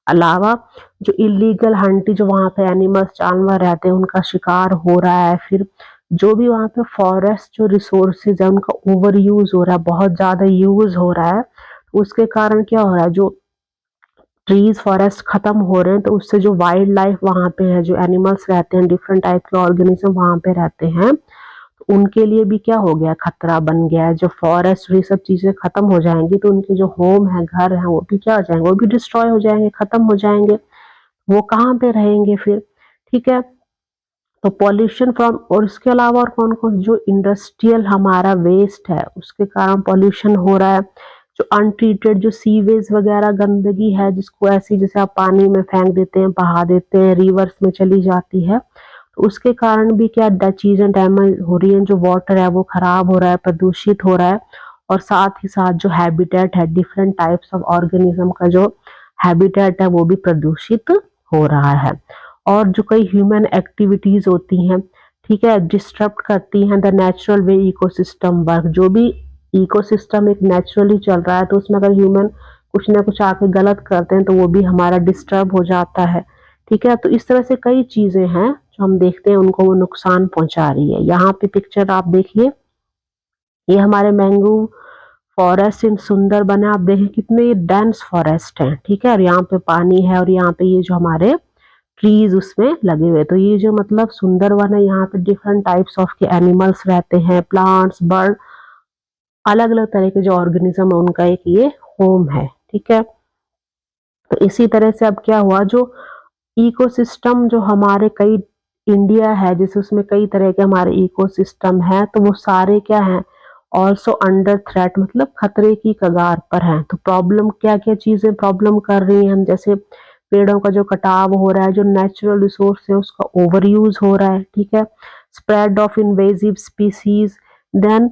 अलावा जो इलीगल हंटी, जो वहां पे एनिमल्स जानवर रहते हैं उनका शिकार हो रहा है। फिर जो भी वहां पे फॉरेस्ट जो रिसोर्सेज है उनका ओवर यूज हो रहा है, बहुत ज्यादा यूज हो रहा है। उसके कारण क्या हो रहा है, जो ट्रीज फॉरेस्ट खत्म हो रहे हैं, तो उससे जो वाइल्ड लाइफ वहां पे है, जो एनिमल्स रहते हैं, डिफरेंट टाइप के ऑर्गेनिज्म वहां पे रहते हैं, तो उनके लिए भी क्या हो गया, खतरा बन गया है। जो फॉरेस्ट ये सब चीजें खत्म हो जाएंगी तो उनके जो होम है, घर है, वो भी क्या हो जाएंगे, वो भी डिस्ट्रॉय हो जाएंगे, खत्म हो जाएंगे। वो कहाँ पे रहेंगे फिर। ठीक है, तो पॉल्यूशन फ्रॉम, और इसके अलावा और कौन कौन, जो इंडस्ट्रियल हमारा वेस्ट है उसके कारण पॉल्यूशन हो रहा है। जो अनट्रीटेड जो सीवेज वगैरह गंदगी है, जिसको ऐसी जैसे आप पानी में फेंक देते हैं, बहा देते हैं, रिवर्स में चली जाती है, तो उसके कारण भी क्या चीजें डैमेज हो रही है, जो वाटर है वो खराब हो रहा है, प्रदूषित हो रहा है। और साथ ही साथ जो हैबिटेट है, डिफरेंट टाइप्स ऑफ ऑर्गेनिज्म का जो हैबिटेट है वो भी प्रदूषित हो रहा है। और जो कई ह्यूमन एक्टिविटीज होती हैं, ठीक है, डिस्टर्ब करती हैं the natural way ecosystem work. जो भी इकोसिस्टम एक नेचुरली चल रहा है, तो उसमें अगर ह्यूमन कुछ ना कुछ आके गलत करते हैं तो वो भी हमारा डिस्टर्ब हो जाता है। ठीक है, तो इस तरह से कई चीजें हैं जो हम देखते हैं उनको वो नुकसान पहुंचा रही है। यहाँ पे पिक्चर आप देखिए, ये हमारे मैंग्रोव फॉरेस्ट इन सुंदरबन है। आप देखें कितने डेंस फॉरेस्ट हैं। ठीक है, और यहाँ पे पानी है, और यहाँ पे ये जो हमारे ट्रीज उसमें लगे हुए, तो ये जो मतलब सुंदरवन है, यहाँ पे डिफरेंट टाइप्स ऑफ के एनिमल्स रहते हैं, प्लांट्स, बर्ड, अलग अलग तरह के जो ऑर्गेनिज्म है उनका एक ये होम है। ठीक है, तो इसी तरह से अब क्या हुआ, जो इकोसिस्टम जो हमारे कई इंडिया है जैसे उसमें कई तरह के हमारे इकोसिस्टम है, तो वो सारे क्या हैं, ऑल्सो अंडर थ्रेट, मतलब खतरे की कगार पर हैं। तो प्रॉब्लम क्या क्या चीजें प्रॉब्लम कर रही हैं हम, जैसे पेड़ों का जो कटाव हो रहा है, जो नेचुरल रिसोर्स है उसका ओवर यूज हो रहा है। ठीक है, spread of invasive species, then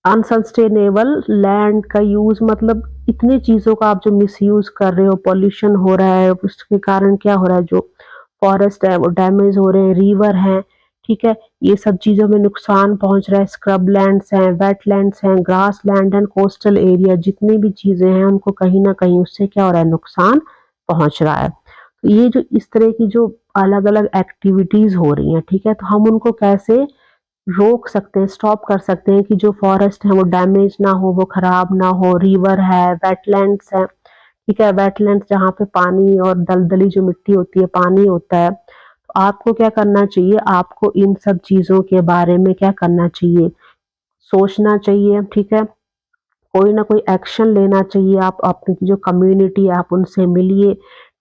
unsustainable land का यूज, मतलब इतनी चीजों का आप जो मिसयूज कर रहे हो, पॉल्यूशन हो रहा है, उसके कारण क्या हो रहा है, जो फॉरेस्ट है वो डैमेज हो रहे हैं, रिवर है, ठीक है, ये सब चीजों में नुकसान पहुंच रहा है, स्क्रब लैंड्स हैं, वेटलैंड्स हैं, grass land and coastal area, जितनी भी चीजें हैं उनको कहीं ना कहीं उससे क्या हो रहा है, नुकसान पहुंच रहा है। तो ये जो इस तरह की जो अलग अलग एक्टिविटीज हो रही हैं, ठीक है, तो हम उनको कैसे रोक सकते हैं, स्टॉप कर सकते हैं कि जो फॉरेस्ट है वो डैमेज ना हो, वो खराब ना हो, रिवर है, वेटलैंड्स है, ठीक है, वेटलैंड्स जहाँ पे पानी और दलदली जो मिट्टी होती है, पानी होता है, तो आपको क्या करना चाहिए, आपको इन सब चीजों के बारे में क्या करना चाहिए, सोचना चाहिए, ठीक है, कोई ना कोई एक्शन लेना चाहिए, आप अपनी जो कम्युनिटी है आप उनसे मिलिए,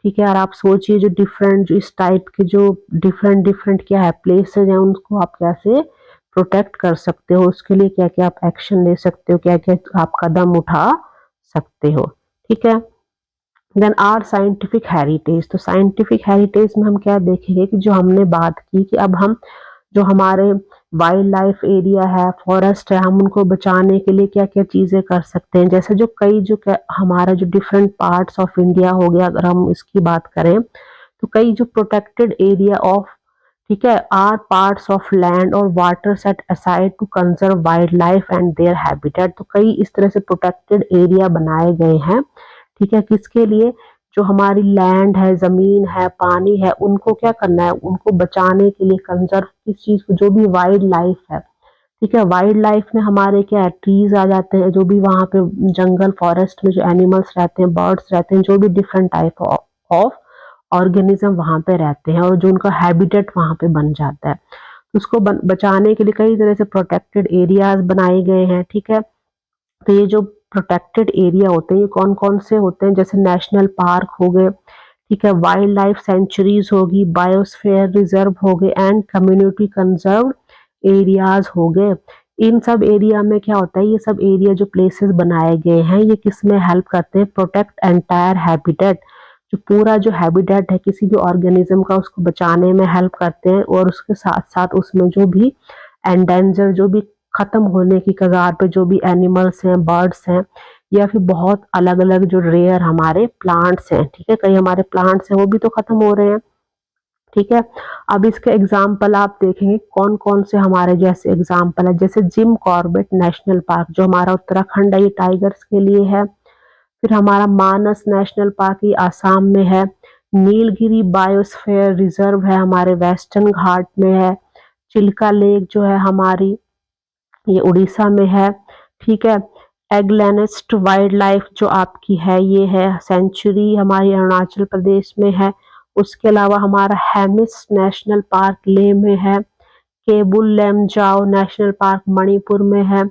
ठीक है, और आप सोचिए जो डिफरेंट जो इस टाइप के जो डिफरेंट डिफरेंट क्या है प्लेसेस हैं, उनको आप कैसे प्रोटेक्ट कर सकते हो, उसके लिए क्या क्या आप एक्शन ले सकते हो, क्या क्या आप कदम उठा सकते हो, ठीक है। देन आर साइंटिफिक हेरिटेज, तो साइंटिफिक हेरिटेज में हम क्या देखेंगे कि जो हमने बात की कि अब हम जो हमारे वाइल्ड लाइफ एरिया है, फॉरेस्ट है, हम उनको बचाने के लिए क्या क्या चीजें कर सकते हैं, जैसे जो कई जो हमारा जो डिफरेंट पार्ट्स ऑफ इंडिया हो गया, अगर हम इसकी बात करें तो कई जो प्रोटेक्टेड एरिया ऑफ, ठीक है, आर पार्ट्स ऑफ लैंड और water set aside to conserve wildlife and their habitat, तो कई इस तरह से प्रोटेक्टेड एरिया बनाए गए हैं, ठीक है, किसके लिए, जो हमारी लैंड है, जमीन है, पानी है, उनको क्या करना है, उनको बचाने के लिए, कंजर्व किस चीज को, जो भी वाइल्ड लाइफ है, ठीक है, वाइल्ड लाइफ में हमारे क्या है, ट्रीज आ जाते हैं, जो भी वहां पे जंगल फॉरेस्ट में जो एनिमल्स रहते हैं, बर्ड्स रहते हैं, जो भी डिफरेंट टाइप ऑफ ऑर्गेनिज्म वहां पे रहते हैं और जो उनका हैबिटेट वहां पे बन जाता है, तो उसको बचाने के लिए कई तरह से प्रोटेक्टेड एरियाज बनाए गए हैं, ठीक है। तो ये जो प्रोटेक्टेड एरिया होते हैं ये कौन कौन से होते हैं, जैसे नेशनल पार्क हो गए, ठीक है, वाइल्ड लाइफ सेंचुरीज होगी, बायोस्फीयर रिजर्व हो गए एंड कम्युनिटी कंजर्व एरियाज हो गए। इन सब एरिया में क्या होता है, ये सब एरिया जो प्लेसेस बनाए गए हैं ये किस में हेल्प करते हैं, प्रोटेक्ट एंटायर हैबिटेट, जो पूरा जो हैबिटेट है किसी भी ऑर्गेनिज्म का उसको बचाने में हेल्प करते हैं, और उसके साथ साथ उसमें जो भी एंडेंजर, जो भी खत्म होने की कगार पे जो भी एनिमल्स हैं, बर्ड्स हैं, या फिर बहुत अलग अलग जो रेयर हमारे प्लांट्स हैं, ठीक है, कई हमारे प्लांट्स हैं वो भी तो खत्म हो रहे हैं, ठीक है। अब इसके एग्जाम्पल आप देखेंगे कौन कौन से हमारे जैसे एग्जाम्पल है, जैसे जिम कॉर्बेट नेशनल पार्क जो हमारा उत्तराखंड है, ये टाइगर्स के लिए है। फिर हमारा मानस नेशनल पार्क ये आसाम में है। नीलगिरी बायोस्फीयर रिजर्व है हमारे वेस्टर्न घाट में है। चिल्का लेक जो है हमारी ये उड़ीसा में है, ठीक है। एगलेनिस्ट वाइल्ड लाइफ जो आपकी है ये है सेंचुरी हमारी अरुणाचल प्रदेश में है। उसके अलावा हमारा हेमिस नेशनल पार्क लेह में है। केबुल लेमजाओ नेशनल पार्क मणिपुर में है।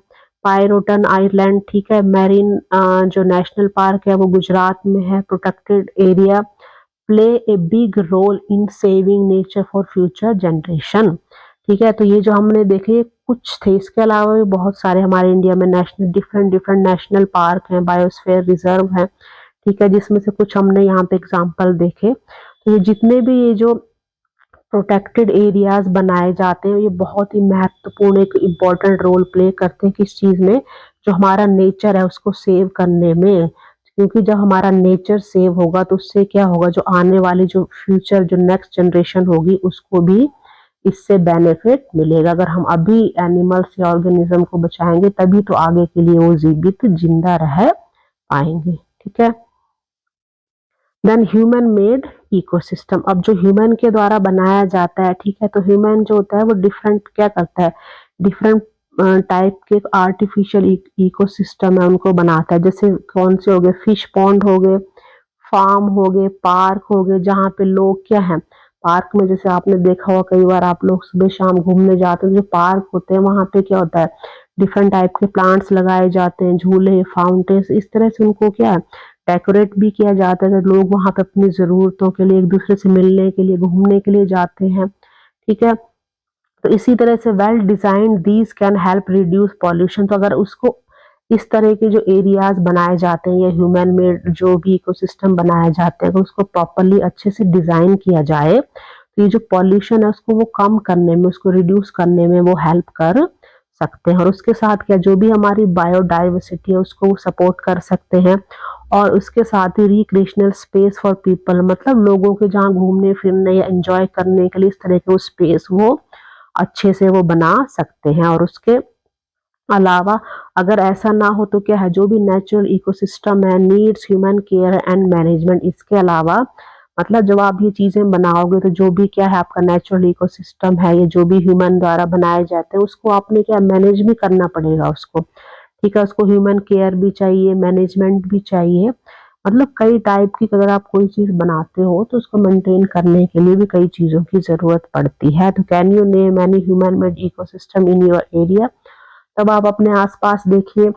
पायरोटन आइलैंड, ठीक है, मेरीन जो नेशनल पार्क है वो गुजरात में है। Protected area play a big role in saving nature for future generation, ठीक है। तो ये जो हमने देखे कुछ थे, इसके अलावा भी बहुत सारे हमारे इंडिया में national different different national park हैं, बायोस्फीयर रिजर्व हैं, ठीक है, जिसमें से कुछ हमने यहाँ पे एग्जाम्पल देखे। तो ये जितने भी ये जो प्रोटेक्टेड एरियाज बनाए जाते हैं ये बहुत ही महत्वपूर्ण एक इम्पोर्टेंट रोल प्ले करते हैं किस चीज में, जो हमारा नेचर है उसको सेव करने में, क्योंकि जब हमारा नेचर सेव होगा तो उससे क्या होगा, जो आने वाली जो फ्यूचर जो नेक्स्ट जनरेशन होगी उसको भी इससे बेनिफिट मिलेगा। अगर हम अभी एनिमल्स या ऑर्गेनिज्म को बचाएंगे तभी तो आगे के लिए वो जीवित जिंदा रह पाएंगे, ठीक है। देन ह्यूमन मेड इकोसिस्टम, अब जो ह्यूमन के द्वारा बनाया जाता है, ठीक है, तो ह्यूमन जो होता है वो डिफरेंट क्या करता है, डिफरेंट टाइप के आर्टिफिशियल इकोसिस्टम है उनको बनाता है। जैसे कौन से हो गए, फिश पॉन्ड हो गए, फार्म हो गए, पार्क हो गए, जहाँ पे लोग क्या है, पार्क में जैसे आपने देखा होगा कई बार आप लोग सुबह शाम घूमने जाते हैं, जो पार्क होते हैं वहां पे क्या होता है, डिफरेंट टाइप के प्लांट्स लगाए जाते हैं, झूले, फाउंटेन्स, इस तरह से उनको क्या है डेकोरेट भी किया जाता है। तो लोग वहां पे अपनी जरूरतों के लिए एक दूसरे से मिलने के लिए, घूमने के लिए जाते हैं, ठीक है। तो इसी तरह से well designed these can help reduce pollution, तो अगर उसको इस तरह के जो एरियाज बनाए जाते हैं या ह्यूमन मेड जो भी इकोसिस्टम बनाए जाते हैं, अगर उसको प्रॉपरली अच्छे से डिजाइन किया जाए तो तो ये जो पॉल्यूशन है उसको वो कम करने में, उसको रिड्यूस करने में वो हेल्प कर सकते हैं। और उसके साथ क्या, जो भी हमारी बायोडाइवर्सिटी है उसको वो सपोर्ट कर सकते हैं। और उसके साथ ही रिक्रिएशनल स्पेस फॉर पीपल, मतलब लोगों के जहाँ घूमने फिरने या एंजॉय करने के लिए इस तरह के वो स्पेस वो अच्छे से वो बना सकते हैं। और उसके अलावा अगर ऐसा ना हो तो क्या है, जो भी नेचुरल इकोसिस्टम है needs human care and management. इसके अलावा मतलब जब आप ये चीजें बनाओगे तो जो भी क्या है आपका नेचुरल इकोसिस्टम है, ये जो भी ह्यूमन द्वारा बनाए जाते हैं उसको आपने क्या मैनेज भी करना पड़ेगा उसको, ठीक है। उसको ह्यूमन केयर भी चाहिए, मैनेजमेंट भी चाहिए। मतलब कई टाइप की अगर आप कोई चीज बनाते हो तो उसको मेंटेन करने के लिए भी कई चीजों की जरूरत पड़ती है। तो can you name any human made ecosystem in your area. तब आप अपने आसपास देखिए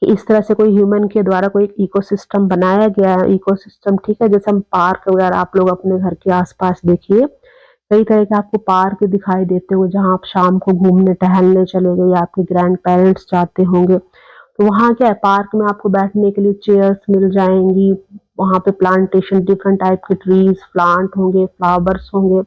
कि इस तरह से कोई ह्यूमन के द्वारा कोई इकोसिस्टम बनाया गया है, इकोसिस्टम, ठीक है। जैसे हम पार्क वगैरह आप लोग अपने घर के आसपास देखिए, कई तरह के आपको पार्क दिखाई देते होंगे जहां आप शाम को घूमने टहलने चले गए या आपके ग्रैंड पेरेंट्स जाते होंगे, तो वहां क्या है पार्क में आपको बैठने के लिए चेयर्स मिल जाएंगी। वहां पे प्लांटेशन डिफरेंट टाइप के ट्रीज प्लांट होंगे, फ्लावर्स होंगे,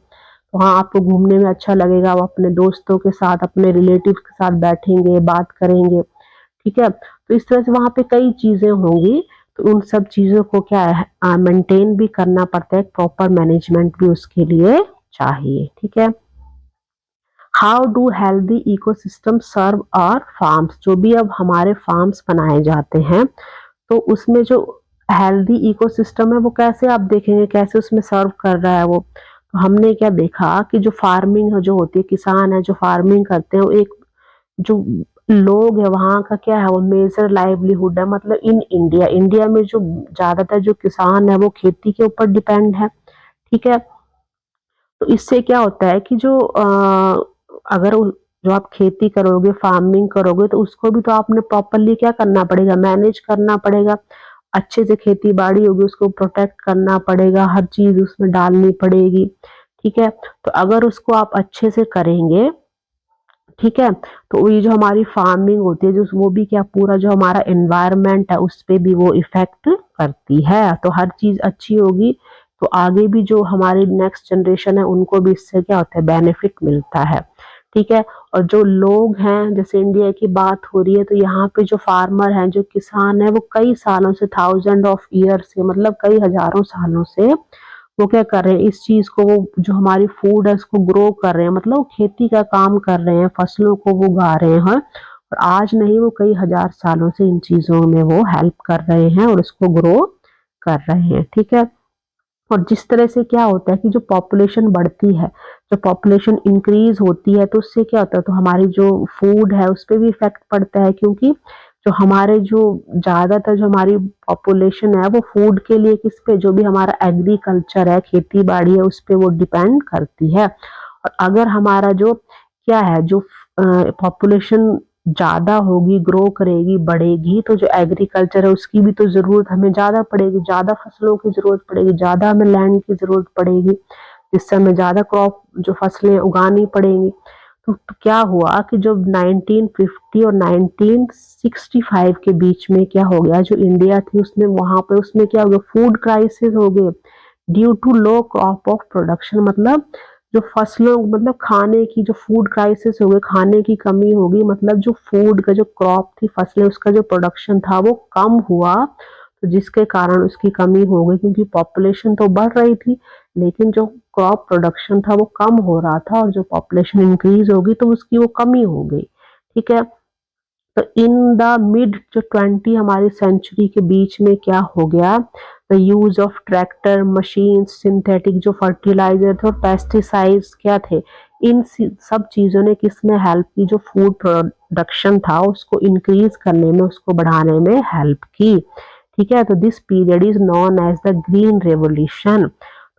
वहां आपको घूमने में अच्छा लगेगा। आप अपने दोस्तों के साथ अपने रिलेटिव के साथ बैठेंगे बात करेंगे, ठीक है। तो इस तरह से वहां पे कई चीजें होंगी, तो उन सब चीजों को क्या है मेंटेन भी करना पड़ता है, प्रॉपर मैनेजमेंट भी उसके लिए चाहिए, ठीक है। How do healthy ecosystem serve our farms. जो भी अब हमारे फार्म्स बनाए जाते हैं तो उसमें जो हेल्दी इकोसिस्टम है वो कैसे आप देखेंगे, कैसे उसमें सर्व कर रहा है वो। तो हमने क्या देखा कि जो फार्मिंग जो होती है, किसान है जो फार्मिंग करते हैं, वो एक जो लोग है वहाँ का क्या है वो मेजर लाइवलीहुड है। मतलब इन इंडिया, इंडिया में जो ज्यादातर जो किसान है वो खेती के ऊपर डिपेंड है, ठीक है। तो इससे क्या होता है कि जो अगर जो आप खेती करोगे फार्मिंग करोगे तो उसको भी तो आपने प्रॉपरली क्या करना पड़ेगा, मैनेज करना पड़ेगा। अच्छे से खेती बाड़ी होगी, उसको प्रोटेक्ट करना पड़ेगा, हर चीज उसमें डालनी पड़ेगी, ठीक है। तो अगर उसको आप अच्छे से करेंगे, ठीक है, तो ये जो हमारी फार्मिंग होती है जो वो भी क्या पूरा जो हमारा एनवायरनमेंट है उस पे भी वो इफेक्ट करती है। तो हर चीज अच्छी होगी तो आगे भी जो हमारी नेक्स्ट जनरेशन है उनको भी इससे क्या होता है बेनिफिट मिलता है, ठीक है। और जो लोग हैं, जैसे इंडिया की बात हो रही है, तो यहाँ पे जो फार्मर हैं जो किसान है वो कई सालों से, थाउजेंड ऑफ ईयर से, मतलब कई हजारों सालों से वो क्या कर रहे हैं इस चीज को, वो जो हमारी फूड है उसको ग्रो कर रहे हैं, मतलब वो खेती का काम कर रहे हैं, फसलों को वो उगा रहे हैं। और आज नहीं वो कई हजार सालों से इन चीजों में वो हेल्प कर रहे हैं और उसको ग्रो कर रहे हैं, ठीक है। और जिस तरह से क्या होता है कि जो पॉपुलेशन बढ़ती है, जो पॉपुलेशन इंक्रीज होती है, तो उससे क्या होता है, तो हमारी जो फूड है उस पर भी इफेक्ट पड़ता है। क्योंकि जो हमारे जो ज्यादातर जो हमारी पॉपुलेशन है वो फूड के लिए किस पे, जो भी हमारा एग्रीकल्चर है खेती बाड़ी है उस पे वो डिपेंड करती है। और अगर हमारा जो क्या है जो पॉपुलेशन ज्यादा होगी, ग्रो करेगी, बढ़ेगी, तो जो एग्रीकल्चर है उसकी भी तो जरूरत हमें ज्यादा पड़ेगी, ज्यादा फसलों की जरूरत पड़ेगी, ज्यादा हमें लैंड की जरूरत पड़ेगी, जिससे हमें ज्यादा क्रॉप जो फसलें उगानी पड़ेंगी। तो क्या हुआ कि जब 1950 और 1965 के बीच में क्या हो गया, जो इंडिया थी उसमें वहां पे उसमें क्या हो गया, फूड क्राइसिस हो गए due to low crop of production. मतलब जो फसलों, मतलब खाने की जो फूड क्राइसिस हो गई, खाने की कमी होगी, मतलब जो फूड का जो क्रॉप थी फसलें उसका जो प्रोडक्शन था वो कम हुआ, तो जिसके कारण उसकी कमी हो गई। क्योंकि पॉपुलेशन तो बढ़ रही थी लेकिन जो क्रॉप प्रोडक्शन था वो कम हो रहा था, और जो पॉपुलेशन इंक्रीज होगी तो उसकी वो कमी हो गई, ठीक है। तो इन द मिड जो 20 हमारी सेंचुरी के बीच में क्या हो गया, the use of tractor machine synthetic जो फर्टिलाइजर थे और पेस्टिसाइड्स क्या थे, इन सब चीजों ने किसमें हेल्प की, जो फूड प्रोडक्शन था उसको इंक्रीज करने में, उसको बढ़ाने में हेल्प की, ठीक है। तो this period is known as the green revolution.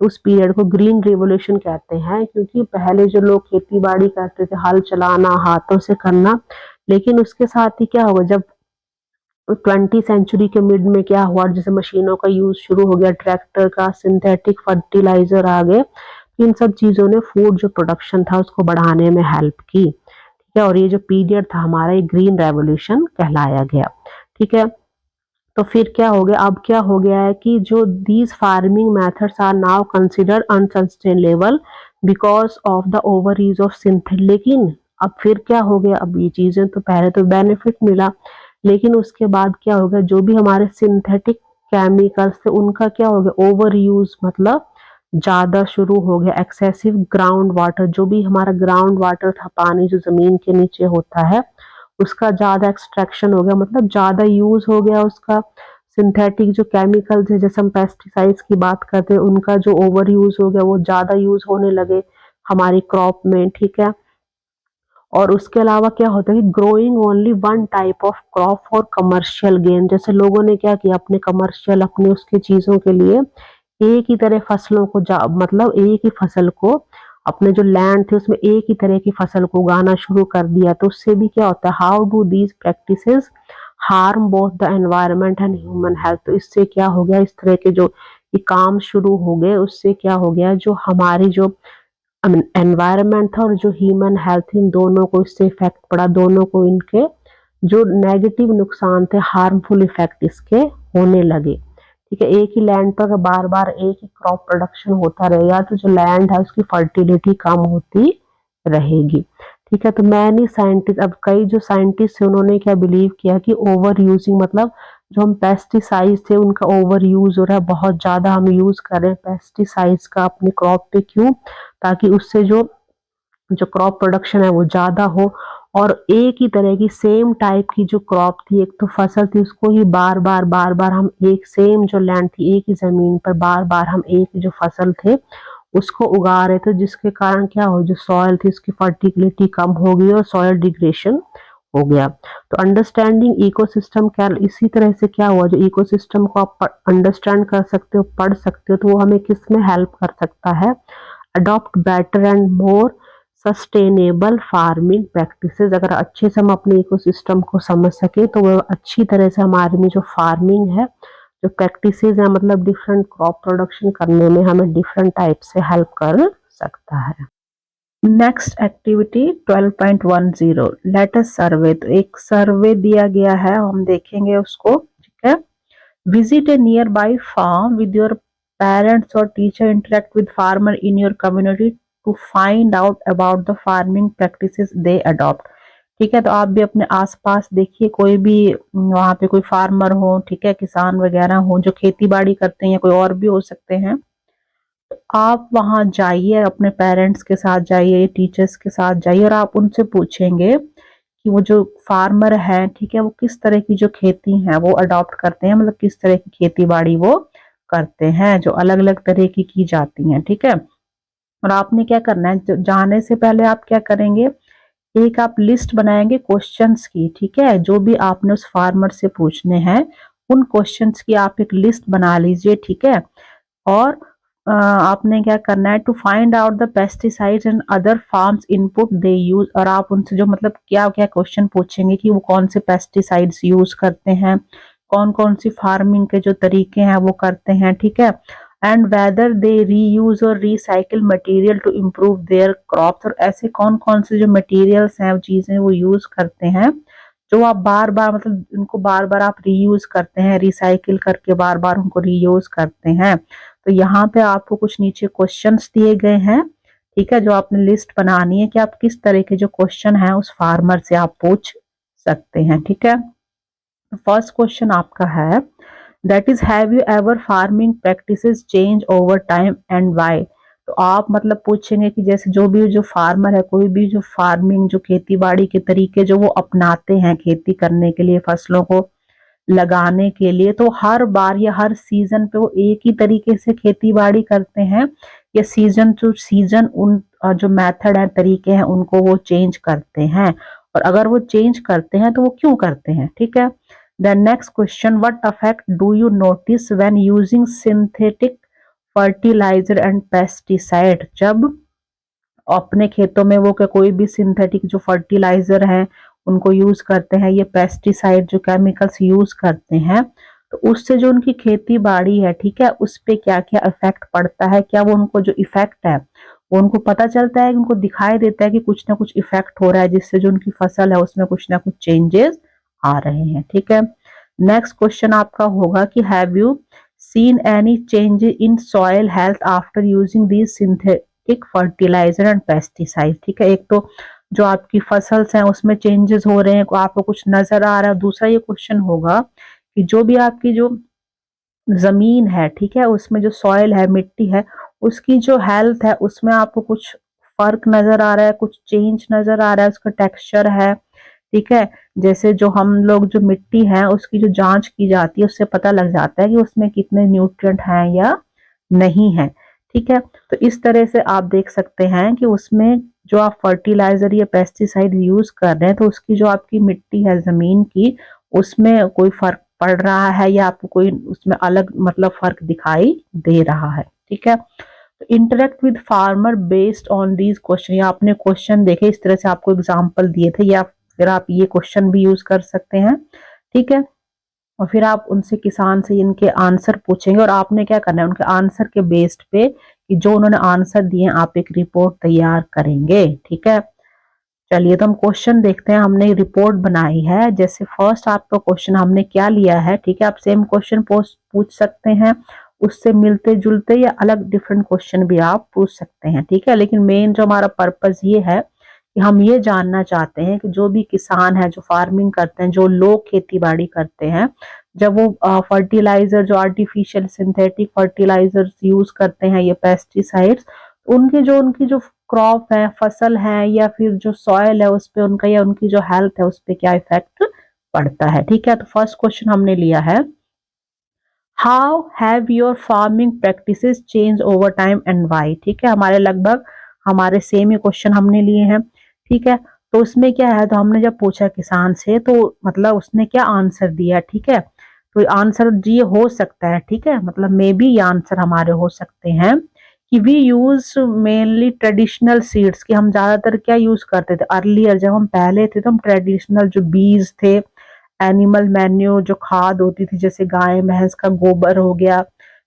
तो उस पीरियड को ग्रीन रेवोल्यूशन कहते हैं, क्योंकि पहले जो लोग खेती बाड़ी करते थे हल चलाना हाथों से करना, लेकिन उसके साथ ही क्या होगा, जब 20 सेंचुरी के मिड में क्या हुआ, जैसे मशीनों का यूज शुरू हो गया, ट्रैक्टर का, सिंथेटिक फर्टिलाइजर आ गए, इन सब चीजों ने फूड जो प्रोडक्शन था उसको बढ़ाने में हेल्प की, ठीक है। और ये जो पीरियड था हमारा ये ग्रीन रेवोल्यूशन कहलाया गया, ठीक है। तो फिर क्या हो गया, अब क्या हो गया है कि जो these farming methods are now considered unsustainable because of the overuse of synthetic. लेकिन अब फिर क्या हो गया, अब ये चीजें तो पहले तो बेनिफिट मिला, लेकिन उसके बाद क्या हो गया, जो भी हमारे सिंथेटिक केमिकल्स थे उनका क्या हो गया, ओवर यूज, मतलब ज्यादा शुरू हो गया। एक्सेसिव ग्राउंड वाटर, जो भी हमारा ग्राउंड वाटर था, पानी जो जमीन के नीचे होता है, उसका ज्यादा एक्सट्रैक्शन हो गया, मतलब ज्यादा यूज हो गया उसका। सिंथेटिक जो केमिकल्स है, जैसे हम पेस्टिसाइड्स की बात करते हैं, उनका जो ओवर यूज हो गया, वो ज्यादा यूज होने लगे हमारी क्रॉप में, ठीक है। और उसके अलावा क्या होता है कि growing only one type of crop for commercial gain, जैसे लोगों ने क्या किया, अपने कमर्शियल, अपने उसके चीजों के लिए एक ही तरह फसलों को मतलब एक ही फसल को, अपने जो लैंड थे उसमें एक ही तरह की फसल को उगाना शुरू कर दिया। तो उससे भी क्या होता है, how do these practices harm both the environment and human health. तो इससे क्या हो गया, इस तरह के जो ये काम शुरू हो गए, उससे क्या हो गया, जो हमारी जो एनवायरनमेंट था और जो ह्यूमन हेल्थ, इन दोनों को इससे इफेक्ट पड़ा, दोनों को इनके जो नेगेटिव नुकसान थे, हार्मफुल इफेक्ट इसके होने लगे। ठीक है, एक ही लैंड पर बार बार एक ही क्रॉप प्रोडक्शन होता रहेगा तो जो लैंड है उसकी फर्टिलिटी कम होती रहेगी। ठीक है, तो मैनी साइंटिस्ट, अब कई जो साइंटिस्ट थे उन्होंने क्या बिलीव किया कि ओवर यूजिंग, मतलब जो हम पेस्टिसाइड्स थे उनका ओवर यूज हो रहा है, बहुत ज्यादा हम यूज कर रहे हैं पेस्टिसाइड्स का अपने क्रॉप पे। क्यों? ताकि उससे जो जो क्रॉप प्रोडक्शन है वो ज्यादा हो, और एक ही तरह की सेम टाइप की जो क्रॉप थी, एक तो फसल थी, उसको ही बार बार हम एक सेम जो लैंड थी, एक ही जमीन पर बार बार हम एक जो फसल थे उसको उगा रहे थे, जिसके कारण क्या हो, जो सॉइल थी उसकी फर्टिलिटी कम हो गई और सॉइल डिग्रेडेशन हो गया। तो अंडरस्टैंडिंग इकोसिस्टम क्या, इसी तरह से क्या हुआ, जो इकोसिस्टम को आप अंडरस्टैंड कर सकते हो, पढ़ सकते हो, तो वो हमें किस में हेल्प कर सकता है, adopt better and more sustainable farming practices. अगर अच्छे से हम अपने इकोसिस्टम को समझ सके तो वो अच्छी तरह से हमारे में जो फार्मिंग है, जो प्रैक्टिसेस है, मतलब डिफरेंट क्रॉप प्रोडक्शन करने में हमें डिफरेंट टाइप से हेल्प कर सकता है। नेक्स्ट एक्टिविटी 12.10 लेट अस सर्वे। तो एक सर्वे दिया गया है, हम देखेंगे उसको। ठीक है, visit a nearby farm with your parents और teacher, interact with farmer in your community to find out about the farming practices they adopt. ठीक है, तो आप भी अपने आसपास देखिए, कोई भी वहां पे कोई फार्मर हो, ठीक है, किसान वगैरह हो जो खेती बाड़ी करते हैं, या कोई और भी हो सकते हैं, तो आप वहां जाइए, अपने पेरेंट्स के साथ जाइए, टीचर्स के साथ जाइए, और आप उनसे पूछेंगे कि वो जो फार्मर है, ठीक है, वो किस तरह की जो खेती है वो अडॉप्ट करते हैं, मतलब किस तरह की खेती बाड़ी वो करते हैं, जो अलग अलग तरह की जाती हैं। ठीक है, और आपने क्या करना है, जाने से पहले आप क्या करेंगे, एक आप लिस्ट बनाएंगे क्वेश्चंस की। ठीक है, जो भी आपने उस फार्मर से पूछने हैं उन क्वेश्चंस की आप एक लिस्ट बना लीजिए। ठीक है, और आपने क्या करना है, to find out the pesticides and other farms input they use, और आप उनसे जो मतलब क्या क्या क्वेश्चन पूछेंगे कि वो कौन से पेस्टिसाइड्स यूज करते हैं, कौन कौन सी फार्मिंग के जो तरीके हैं वो करते हैं। ठीक है, एंड वेदर दे रीयूज और recycle material to improve their crops, और ऐसे कौन कौन से जो मटेरियल्स हैं, चीजें वो यूज करते हैं जो आप बार बार, मतलब उनको बार बार आप रीयूज करते हैं, रिसाइकिल करके बार बार उनको रीयूज करते हैं। तो यहाँ पे आपको कुछ नीचे क्वेश्चंस दिए गए हैं। ठीक है, जो आपने लिस्ट बनानी है कि आप किस तरह के जो क्वेश्चन है उस फार्मर से आप पूछ सकते हैं। ठीक है, तो फर्स्ट क्वेश्चन आपका है, that is have you ever farming practices change over time and why. तो आप मतलब पूछेंगे कि जैसे जो भी जो फार्मर है, कोई भी जो फार्मिंग, जो खेती बाड़ी के तरीके जो वो अपनाते हैं खेती करने के लिए, फसलों को लगाने के लिए, तो हर बार या हर सीजन पे वो एक ही तरीके से खेती बाड़ी करते हैं, या सीजन टू सीजन उन जो मेथड है, तरीके हैं, उनको वो चेंज करते हैं, और अगर वो चेंज करते हैं तो वो क्यों करते हैं। ठीक है, then next question, what affect do you notice when using synthetic fertiliser and pesticide. जब अपने खेतों में वो कोई भी सिंथेटिक जो फर्टिलाइजर है उनको यूज करते हैं, ये पेस्टिसाइड जो केमिकल्स यूज करते हैं, तो उससे जो उनकी खेती बाड़ी है, ठीक है, उस पे क्या क्या इफेक्ट पड़ता है, क्या वो उनको जो इफेक्ट है वो उनको पता चलता है, उनको दिखाई देता है कि कुछ ना कुछ इफेक्ट हो रहा है, जिससे जो उनकी फसल है उसमें कुछ ना कुछ चेंजेस आ रहे हैं। ठीक है, नेक्स्ट क्वेश्चन आपका होगा कि have you seen any change in soil health after using these synthetic fertiliser and pesticide. ठीक है, एक तो जो आपकी फसल्स हैं उसमें चेंजेस हो रहे हैं, आपको कुछ नजर आ रहा है। दूसरा ये क्वेश्चन होगा कि जो भी आपकी जो जमीन है, ठीक है, उसमें जो सॉइल है, मिट्टी है, उसकी जो हेल्थ है उसमें आपको कुछ फर्क नजर आ रहा है, कुछ चेंज नजर आ रहा है, उसका टेक्सचर है। ठीक है, जैसे जो हम लोग जो मिट्टी है उसकी जो जांच की जाती है उससे पता लग जाता है कि उसमें कितने न्यूट्रिएंट हैं या नहीं है। ठीक है, तो इस तरह से आप देख सकते हैं कि उसमें जो आप फर्टिलाइजर या पेस्टिसाइड यूज कर रहे हैं तो उसकी जो आपकी मिट्टी है जमीन की, उसमें कोई फर्क पड़ रहा है या आपको कोई उसमें अलग मतलब फर्क दिखाई दे रहा है। ठीक है, तो interact with farmer based on these question, या आपने क्वेश्चन देखे इस तरह से आपको एग्जाम्पल दिए थे, या फिर आप ये क्वेश्चन भी यूज कर सकते हैं। ठीक है, और फिर आप उनसे किसान से इनके आंसर पूछेंगे और आपने क्या करना है, उनके आंसर के बेस्ड पे कि जो उन्होंने आंसर दिए आप एक रिपोर्ट तैयार करेंगे। ठीक है, चलिए तो हम क्वेश्चन देखते हैं। हमने रिपोर्ट बनाई है, जैसे फर्स्ट आपका क्वेश्चन हमने क्या लिया है। ठीक है, आप सेम क्वेश्चन पूछ सकते हैं, उससे मिलते जुलते या अलग डिफरेंट क्वेश्चन भी आप पूछ सकते हैं। ठीक है, लेकिन मेन जो हमारा पर्पस ये है कि हम ये जानना चाहते हैं कि जो भी किसान है, जो फार्मिंग करते हैं, जो लोग खेती बाड़ी करते हैं, जब वो फर्टिलाइजर जो आर्टिफिशियल सिंथेटिक फर्टिलाइजर्स यूज करते हैं, ये पेस्टिसाइड्स, उनकी जो क्रॉप है, फसल है, या फिर जो सॉयल है उस पे उनका, या उनकी जो हेल्थ है उस पे क्या इफेक्ट पड़ता है। ठीक है, तो फर्स्ट क्वेश्चन हमने लिया है, how have your farming practices change over time and why. ठीक है, हमारे लगभग हमारे सेम ही क्वेश्चन हमने लिए हैं। ठीक है, तो उसमें क्या है, तो हमने जब पूछा किसान से तो मतलब उसने क्या आंसर दिया। ठीक है, तो आंसर जी हो सकता है, ठीक है, मतलब मे बी ये आंसर हमारे हो सकते हैं कि we use mainly traditional seeds, कि हम ज्यादातर क्या यूज करते थे अर्लियर, जब हम पहले थे तो हम ट्रेडिशनल जो बीज थे, एनिमल मैन्योर जो खाद होती थी, जैसे गाय भैंस का गोबर हो गया।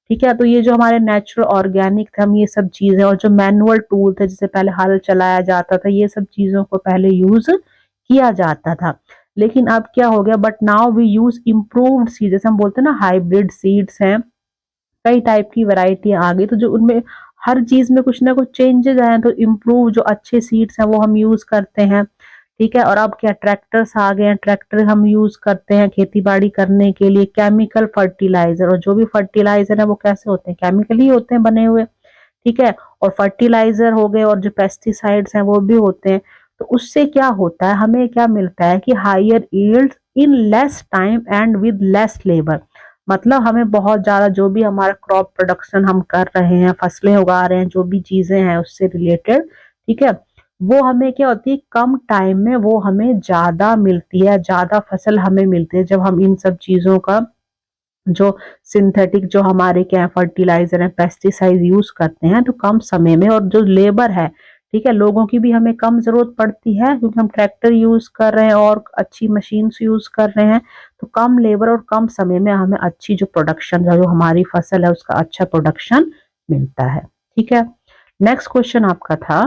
ठीक है, तो ये जो हमारे नेचुरल ऑर्गेनिक थे, हम ये सब चीजें, और जो मैनुअल टूल थे जैसे पहले हल चलाया जाता था, ये सब चीजों को पहले यूज किया जाता था। लेकिन अब क्या हो गया, but now we use improved seed, जैसे हम बोलते हैं ना हाइब्रिड सीड्स हैं, कई टाइप की वैरायटी आ गई, तो जो उनमें हर चीज में कुछ ना कुछ चेंजेस आए, तो इम्प्रूव जो अच्छे सीड्स हैं वो हम यूज करते हैं। ठीक है, और अब क्या ट्रैक्टर्स आ गए हैं, ट्रैक्टर हम यूज करते हैं खेती बाड़ी करने के लिए। केमिकल फर्टिलाइजर, और जो भी फर्टिलाइजर है वो कैसे होते हैं, केमिकल ही होते हैं बने हुए। ठीक है, और फर्टिलाइजर हो गए और जो पेस्टिसाइड्स हैं वो भी होते हैं। तो उससे क्या होता है, हमें क्या मिलता है कि higher yield in less time and with less labour, मतलब हमें बहुत ज्यादा जो भी हमारा क्रॉप प्रोडक्शन हम कर रहे हैं, फसलें उगा रहे हैं, जो भी चीजें हैं उससे रिलेटेड, ठीक है, वो हमें क्या होती है, कम टाइम में वो हमें ज्यादा मिलती है, ज्यादा फसल हमें मिलती है जब हम इन सब चीजों का जो सिंथेटिक जो हमारे क्या है फर्टिलाइजर है, पेस्टिसाइड यूज करते हैं, तो कम समय में, और जो लेबर है, ठीक है, लोगों की भी हमें कम जरूरत पड़ती है क्योंकि हम ट्रैक्टर यूज कर रहे हैं और अच्छी मशीन यूज कर रहे हैं, तो कम लेबर और कम समय में हमें अच्छी जो प्रोडक्शन जो हमारी फसल है उसका अच्छा प्रोडक्शन मिलता है। ठीक है, नेक्स्ट क्वेश्चन आपका था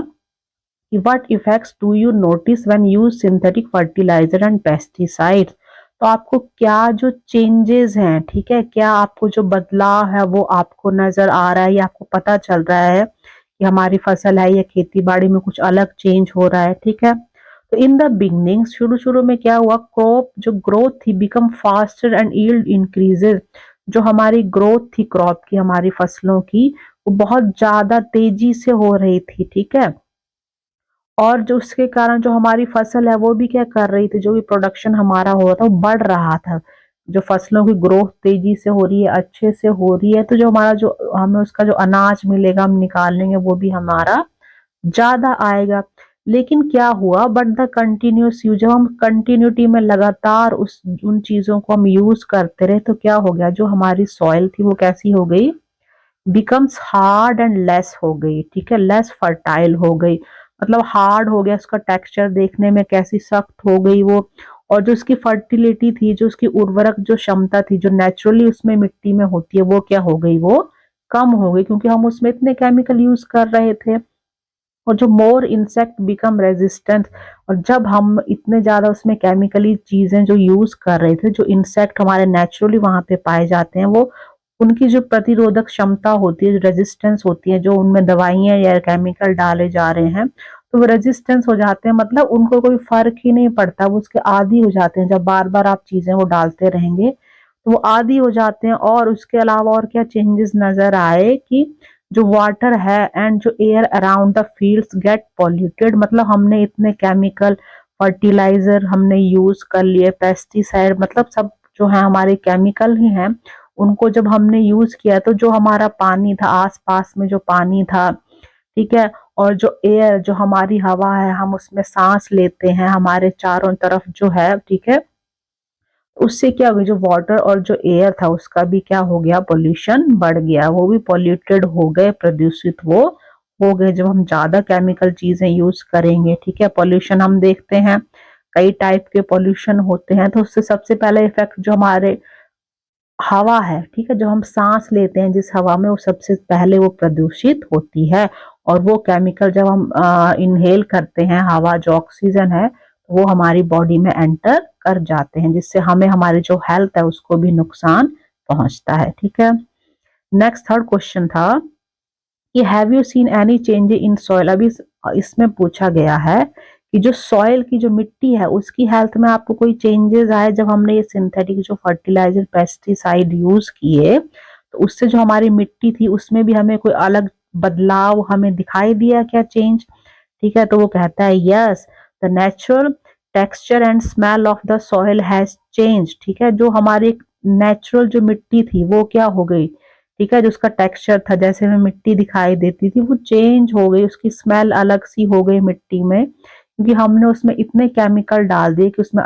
कि what effects do you notice when use synthetic fertiliser and pesticides, तो आपको क्या जो चेंजेस हैं, ठीक है, क्या आपको जो बदलाव है वो आपको नजर आ रहा है या आपको पता चल रहा है कि हमारी फसल है या खेती बाड़ी में कुछ अलग चेंज हो रहा है। ठीक है, तो इन द बिगनिंग, शुरू शुरू में क्या हुआ, क्रॉप जो ग्रोथ थी become faster and yield increases, जो हमारी ग्रोथ थी क्रॉप की, हमारी फसलों की, वो बहुत ज्यादा तेजी से हो रही थी। ठीक है, और जो उसके कारण जो हमारी फसल है वो भी क्या कर रही थी, जो भी प्रोडक्शन हमारा हो रहा था वो बढ़ रहा था, जो फसलों की ग्रोथ तेजी से हो रही है, अच्छे से हो रही है, तो जो हमारा जो हमें उसका जो अनाज मिलेगा हम निकाल लेंगे वो भी हमारा ज्यादा आएगा। लेकिन क्या हुआ, बट द कंटिन्यूस यूज, जब हम कंटिन्यूटी में लगातार उस उन चीजों को हम यूज करते रहे, तो क्या हो गया, जो हमारी सॉइल थी वो कैसी हो गई, बिकम्स हार्ड एंड लेस हो गई। ठीक है, लेस फर्टाइल हो गई, मतलब हार्ड हो गया, उसका टेक्सचर देखने में कैसी सख्त हो गई वो, और जो उसकी फर्टिलिटी थी, जो उसकी उर्वरक जो क्षमता थी जो नेचुरली उसमें मिट्टी में होती है, वो क्या हो गई, वो कम हो गई, क्योंकि हम उसमें इतने केमिकल यूज कर रहे थे। और जो मोर इंसेक्ट बिकम रेजिस्टेंट, और जब हम इतने ज्यादा उसमें केमिकली चीजें जो यूज कर रहे थे, जो इंसेक्ट हमारे नेचुरली वहां पे पाए जाते हैं, वो उनकी जो प्रतिरोधक क्षमता होती है, जो रेजिस्टेंस होती है, जो उनमें दवाइयां या केमिकल डाले जा रहे हैं, तो वो रेजिस्टेंस हो जाते हैं, मतलब उनको कोई फर्क ही नहीं पड़ता, वो उसके आदी हो जाते हैं। जब बार बार आप चीजें वो डालते रहेंगे तो वो आदी हो जाते हैं। और उसके अलावा और क्या चेंजेस नजर आए कि जो वाटर है एंड जो air around the fields get polluted, मतलब हमने इतने केमिकल फर्टिलाइजर हमने यूज कर लिए, पेस्टिसाइड, मतलब सब जो है हमारे केमिकल ही हैं, उनको जब हमने यूज किया तो जो हमारा पानी था, आसपास में जो पानी था, ठीक है, और जो एयर, जो हमारी हवा है, हम उसमें सांस लेते हैं, हमारे चारों तरफ जो है, ठीक है, उससे क्या हो गया, जो वाटर और जो एयर था उसका भी क्या हो गया, पोल्यूशन बढ़ गया, वो भी पॉल्यूटेड हो गए, प्रदूषित वो हो गए जब हम ज्यादा केमिकल चीजें यूज करेंगे। ठीक है, पोल्यूशन हम देखते हैं कई टाइप के पोल्यूशन होते हैं, तो उससे सबसे पहला इफेक्ट जो हमारे हवा है, ठीक है, जो हम सांस लेते हैं जिस हवा में, वो सबसे पहले वो प्रदूषित होती है। और वो केमिकल जब हम इनहेल करते हैं, हवा जो ऑक्सीजन है वो हमारी बॉडी में एंटर कर जाते हैं, जिससे हमें हमारी जो हेल्थ है उसको भी नुकसान पहुंचता है। ठीक है, नेक्स्ट थर्ड क्वेश्चन था कि have you seen any change in soil. अभी इसमें पूछा गया है कि जो सॉइल की जो मिट्टी है उसकी हेल्थ में आपको कोई चेंजेस आए जब हमने ये सिंथेटिक जो फर्टिलाइजर पेस्टिसाइड यूज किए, तो उससे जो हमारी मिट्टी थी उसमें भी हमें कोई अलग बदलाव हमें दिखाई दिया क्या, चेंज। ठीक है, तो वो कहता है yes, the natural texture and smell of the soil has change. ठीक है, जो हमारी नेचुरल जो मिट्टी थी वो क्या हो गई, ठीक है, जो उसका टेक्सचर था, जैसे हमें मिट्टी दिखाई देती थी, वो चेंज हो गई, उसकी स्मेल अलग सी हो गई मिट्टी में, क्योंकि हमने उसमें इतने केमिकल डाल दिए कि उसमें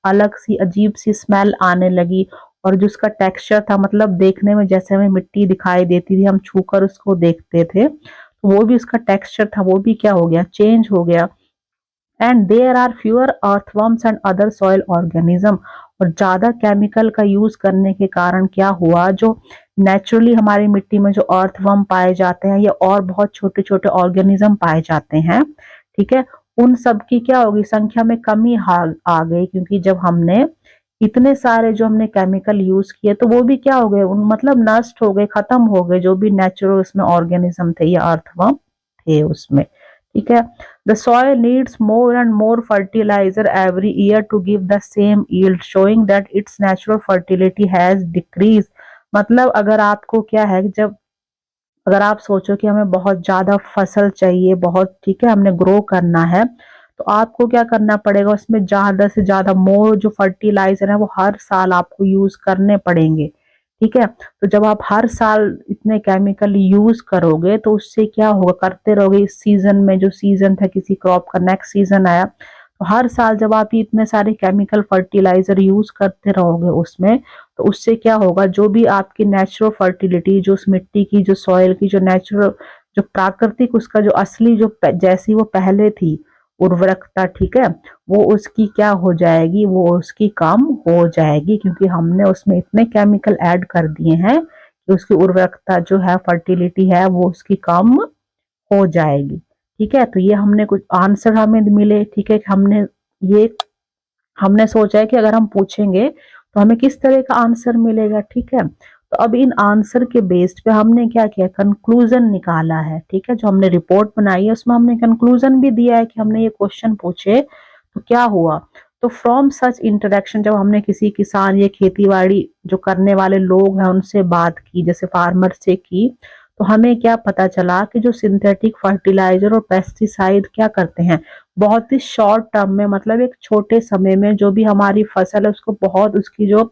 अलग सी अजीब सी स्मेल आने लगी। और जो उसका टेक्सचर था, मतलब देखने में जैसे हमें मिट्टी दिखाई देती थी, हम छूकर उसको देखते थे, तो वो भी उसका टेक्सचर था, वो भी क्या हो गया, चेंज हो गया। And there are fewer earthworms and other soil organism. और ज्यादा केमिकल का यूज करने के कारण क्या हुआ, जो नेचुरली हमारी मिट्टी में जो अर्थवर्म पाए जाते हैं या और बहुत छोटे छोटे ऑर्गेनिज्म पाए जाते हैं, ठीक है, उन सब की क्या होगी, संख्या में कमी आ गई, क्योंकि जब हमने इतने सारे जो हमने केमिकल यूज किए तो वो भी क्या हो गए, उन मतलब नष्ट हो गए, खत्म हो गए, जो भी नेचुरल उसमें ऑर्गेनिज्म थे या अर्थवर्म थे उसमें। ठीक है, the soil needs more and more fertilizer every year to give the same yield, showing that its natural fertility has decreased। मतलब अगर आपको क्या है, जब अगर आप सोचो कि हमें बहुत ज्यादा फसल चाहिए, बहुत, ठीक है, हमने ग्रो करना है, तो आपको क्या करना पड़ेगा, उसमें ज्यादा से ज्यादा मोर जो फर्टिलाइजर है वो हर साल आपको यूज करने पड़ेंगे। ठीक है, तो जब आप हर साल इतने केमिकल यूज करोगे तो उससे क्या होगा, करते रहोगे, इस सीजन में जो सीजन था किसी क्रॉप का, नेक्स्ट सीजन आया, तो हर साल जब आप इतने सारे केमिकल फर्टिलाइजर यूज करते रहोगे उसमें, तो उससे क्या होगा, जो भी आपकी नेचुरल फर्टिलिटी, जो उस मिट्टी की, जो सॉइल की जो नेचुरल, जो प्राकृतिक उसका जो असली जो जैसी वो पहले थी उर्वरकता, ठीक है, वो उसकी क्या हो जाएगी, वो उसकी कम हो जाएगी, क्योंकि हमने उसमें इतने केमिकल ऐड कर दिए हैं कि उसकी उर्वरकता जो है, फर्टिलिटी है, वो उसकी कम हो जाएगी। ठीक है, तो ये हमने कुछ आंसर हमें मिले। ठीक है, ये हमने सोचा है कि अगर हम पूछेंगे तो हमें किस तरह का आंसर मिलेगा। ठीक है, तो अब इन आंसर के बेस्ड पे हमने क्या किया, कंक्लूजन निकाला है। ठीक है, जो हमने रिपोर्ट बनाई है उसमें हमने कंक्लूजन भी दिया है कि हमने ये क्वेश्चन पूछे तो क्या हुआ। तो फ्रॉम सच इंटरेक्शन, जब हमने किसी किसान या खेतीबाड़ी जो करने वाले लोग हैं उनसे बात की, जैसे फार्मर से की, तो हमें क्या पता चला कि जो सिंथेटिक फर्टिलाइजर और पेस्टिसाइड क्या करते हैं, बहुत ही शॉर्ट टर्म में, मतलब एक छोटे समय में जो भी हमारी फसल है उसको बहुत, उसकी जो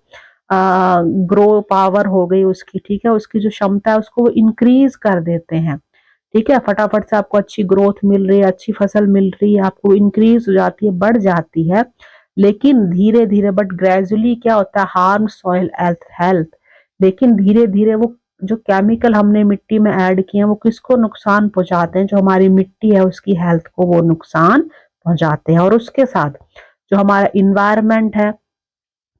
ग्रो पावर हो गई उसकी, ठीक है, उसकी जो क्षमता है उसको इंक्रीज कर देते हैं। ठीक है, फटाफट से आपको अच्छी ग्रोथ मिल रही है, अच्छी फसल मिल रही है, आपको इंक्रीज हो जाती है, बढ़ जाती है, लेकिन धीरे धीरे, बट ग्रेजुअली क्या होता है, हार्म सॉइल हेल्थ। लेकिन धीरे धीरे वो जो केमिकल हमने मिट्टी में ऐड किए हैं वो किसको नुकसान पहुंचाते हैं, जो हमारी मिट्टी है उसकी हेल्थ को वो नुकसान पहुंचाते हैं। और उसके साथ जो हमारा इन्वायरमेंट है,